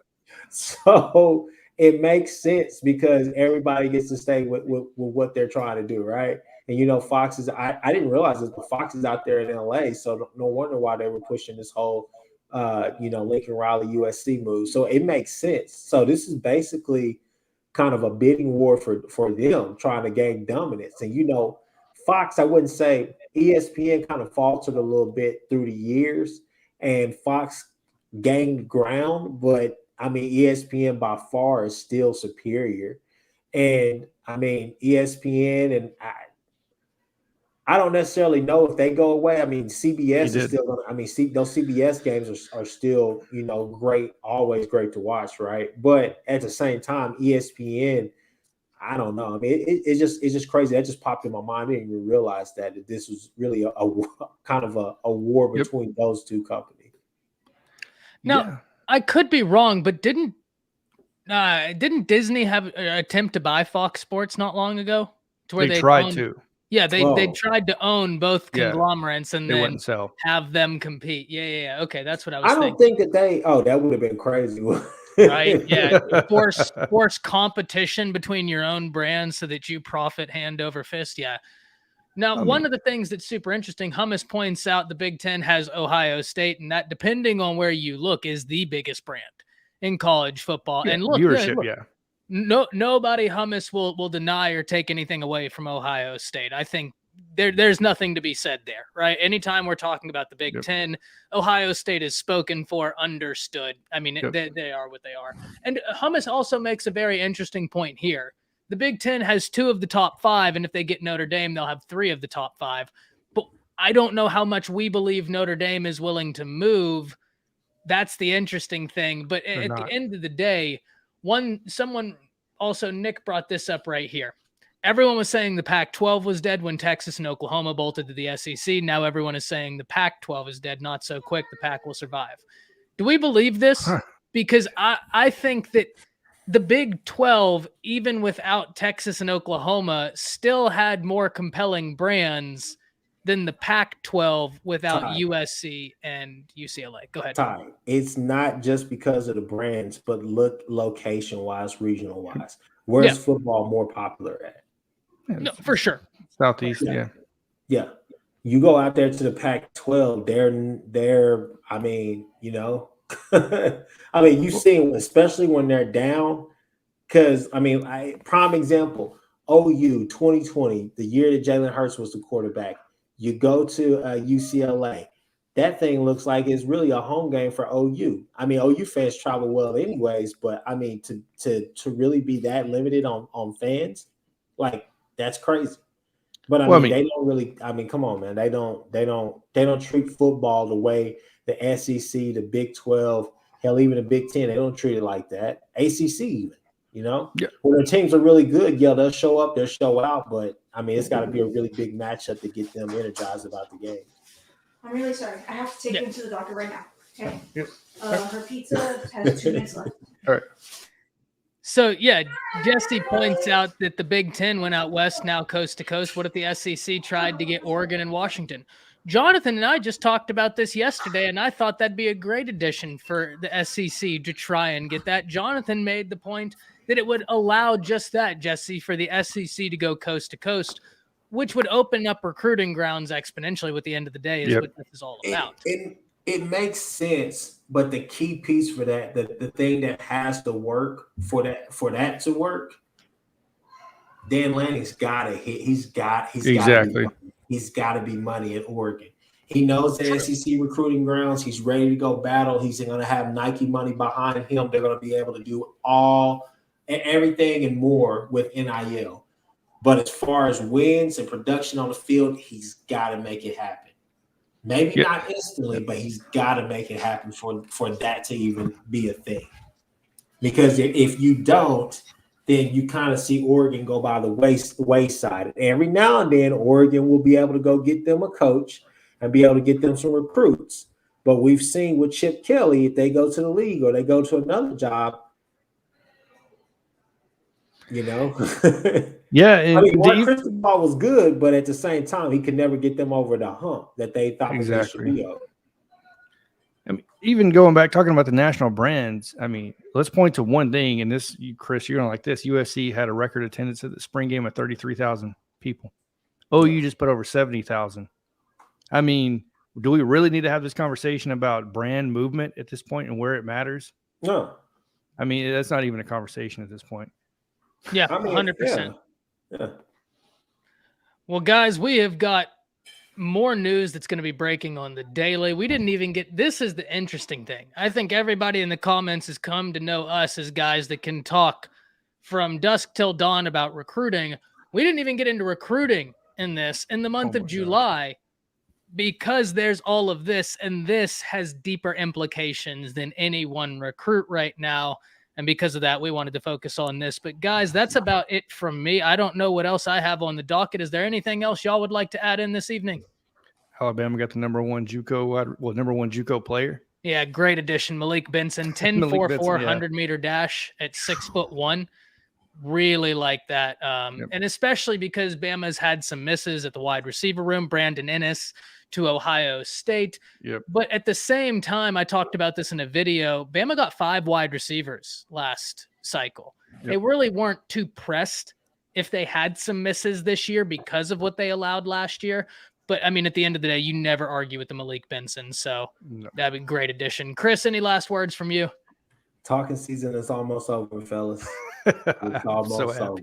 So it makes sense because everybody gets to stay with what they're trying to do, right? And Fox is I didn't realize this, but Fox is out there in LA, so no wonder why they were pushing this whole Lincoln Riley USC move. So it makes sense. So this is basically kind of a bidding war for them trying to gain dominance. And Fox, I wouldn't say ESPN kind of faltered a little bit through the years, and Fox gained ground, but I mean ESPN by far is still superior. And I mean ESPN and I don't necessarily know if they go away. I mean, CBS is still going to, those CBS games are still, great, always great to watch, right? But at the same time, ESPN, I don't know. I mean, it's just crazy. That just popped in my mind. I didn't even realize that this was really a kind of a war between those two companies. Now, I could be wrong, but didn't Disney have an attempt to buy Fox Sports not long ago? To where they tried to. Yeah, they tried to own both conglomerates and then wouldn't sell. Have them compete. Yeah. Okay, that's what I was thinking. I don't think that that would have been crazy. Right, yeah. Force competition between your own brands so that you profit hand over fist. Yeah. Now, one of the things that's super interesting, Hummus points out the Big Ten has Ohio State, and that, depending on where you look, is the biggest brand in college football. And look, viewership, nobody, Hummus, will deny or take anything away from Ohio State. I think there's nothing to be said there, right? Anytime we're talking about the Big Ten, Ohio State is spoken for, understood. I mean, they are what they are. And Hummus also makes a very interesting point here. The Big Ten has 2 of the top 5, and if they get Notre Dame, they'll have 3 of the top 5. But I don't know how much we believe Notre Dame is willing to move. That's the interesting thing. But at the end of the day, someone also, Nick brought this up right here. Everyone was saying the Pac-12 was dead when Texas and Oklahoma bolted to the SEC. Now everyone is saying the Pac-12 is dead. Not so quick. The Pac will survive. Do we believe this? Because I think that the Big 12, even without Texas and Oklahoma, still had more compelling brands than the Pac-12 without USC and UCLA. Go ahead. Ty, it's not just because of the brands, but look location-wise, regional-wise. Where's football more popular at? No, for sure. Southeast, yeah. You go out there to the Pac-12, they're I mean, you see, especially when they're down, because, prime example, OU 2020, the year that Jalen Hurts was the quarterback. You go to UCLA, that thing looks like it's really a home game for OU. I mean, OU fans travel well anyways, but I mean to really be that limited on fans, like that's crazy. But I mean, they don't really. I mean, come on, man. They don't treat football the way the SEC, the BIG12, hell, even the Big 10. They don't treat it like that. ACC, even. Yeah. When their teams are really good, yeah, they'll show up, they'll show out. But I mean, it's got to be a really big matchup to get them energized about the game. I'm really sorry. I have to take him to the doctor right now. Okay. Yep. Her pizza has 2 minutes left. All right. So, yeah, Jesse points out that the Big Ten went out west, now coast to coast. What if the SEC tried to get Oregon and Washington? Jonathan and I just talked about this yesterday, and I thought that'd be a great addition for the SEC to try and get that. Jonathan made the point that it would allow just that, Jesse, for the SEC to go coast to coast, which would open up recruiting grounds exponentially. With the end of the day is what this is all about. It makes sense, but the key piece for that, the thing that has to work for that to work, Dan Lanning's got to hit. He's got to be money at Oregon. He knows the SEC recruiting grounds. He's ready to go battle. He's going to have Nike money behind him. They're going to be able to do all and everything and more with NIL. But as far as wins and production on the field, he's got to make it happen. Maybe not instantly, but he's got to make it happen for that to even be a thing. Because if you don't, then you kind of see Oregon go by the wayside. Every now and then, Oregon will be able to go get them a coach and be able to get them some recruits. But we've seen with Chip Kelly, if they go to the league or they go to another job, Yeah, I mean, Crystal Ball was good, but at the same time, he could never get them over the hump that they thought they should be over. I mean, even going back, talking about the national brands, I mean, let's point to one thing, and this, Chris, you're going to like this. USC had a record attendance at the spring game of 33,000 people. OU just put over 70,000. I mean, do we really need to have this conversation about brand movement at this point and where it matters? No. I mean, that's not even a conversation at this point. Yeah, 100%. Yeah. Well, guys, we have got more news that's going to be breaking on the daily. We didn't even get – this is the interesting thing. I think everybody in the comments has come to know us as guys that can talk from dusk till dawn about recruiting. We didn't even get into recruiting in this in the month of July because there's all of this, and this has deeper implications than any one recruit right now. And because of that, we wanted to focus on this. But, guys, that's about it from me. I don't know what else I have on the docket. Is there anything else y'all would like to add in this evening? Alabama got the number one JUCO player. Yeah, great addition. Malik Benson, 10.44 100-meter dash at 6'1". Really like that. And especially because Bama's had some misses at the wide receiver room. Brandon Ennis to Ohio State. But at the same time, I talked about this in a video. Bama got 5 wide receivers last cycle. They really weren't too pressed if they had some misses this year because of what they allowed last year. But, I mean, at the end of the day, you never argue with the Malik Benson. So that'd be a great addition. Chris, any last words from you? Talking season is almost over, fellas. It's almost over.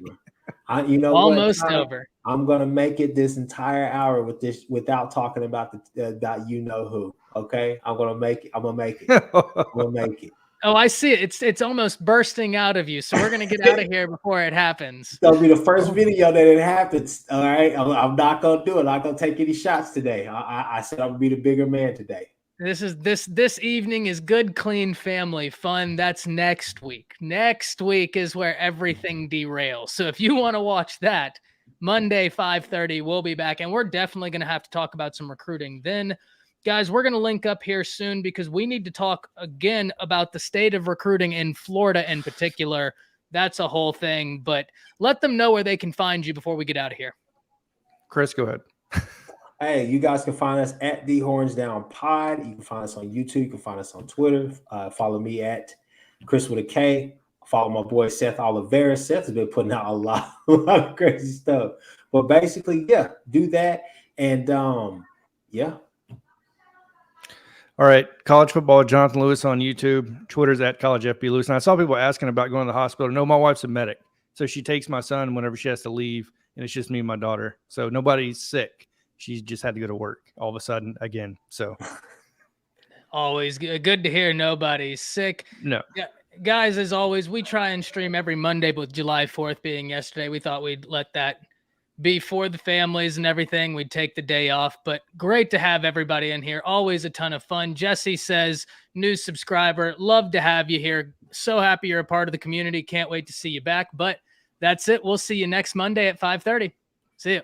Almost over. I'm gonna make it this entire hour with this without talking about the you know who. Okay, I'm gonna make it. I'm gonna make it. Oh, I see it. It's almost bursting out of you. So we're gonna get out of here before it happens. It'll be the first video that it happens. All right, I'm not gonna do it. I'm not gonna take any shots today. I said I'm gonna be the bigger man today. This evening is good, clean family fun. That's next week. Next week is where everything derails. So if you want to watch that, Monday, 5:30, we'll be back. And we're definitely going to have to talk about some recruiting then. Guys, we're going to link up here soon because we need to talk again about the state of recruiting in Florida in particular. That's a whole thing. But let them know where they can find you before we get out of here. Chris, go ahead. Hey, you guys can find us at The Horns Down Pod. You can find us on YouTube. You can find us on Twitter. Follow me at Chris with a K. Follow my boy Seth Oliveira. Seth has been putting out a lot of crazy stuff. But basically, do that. And All right. College football, Jonathan Lewis on YouTube. Twitter's at College FB Lewis. And I saw people asking about going to the hospital. No, my wife's a medic. So she takes my son whenever she has to leave. And it's just me and my daughter. So nobody's sick. She just had to go to work all of a sudden again. So Always good to hear nobody's sick. No. Yeah, guys, as always, we try and stream every Monday, but with July 4th being yesterday, we thought we'd let that be for the families and everything. We'd take the day off, but great to have everybody in here. Always a ton of fun. Jesse says, new subscriber, love to have you here. So happy you're a part of the community. Can't wait to see you back. But that's it. We'll see you next Monday at 5:30. See you.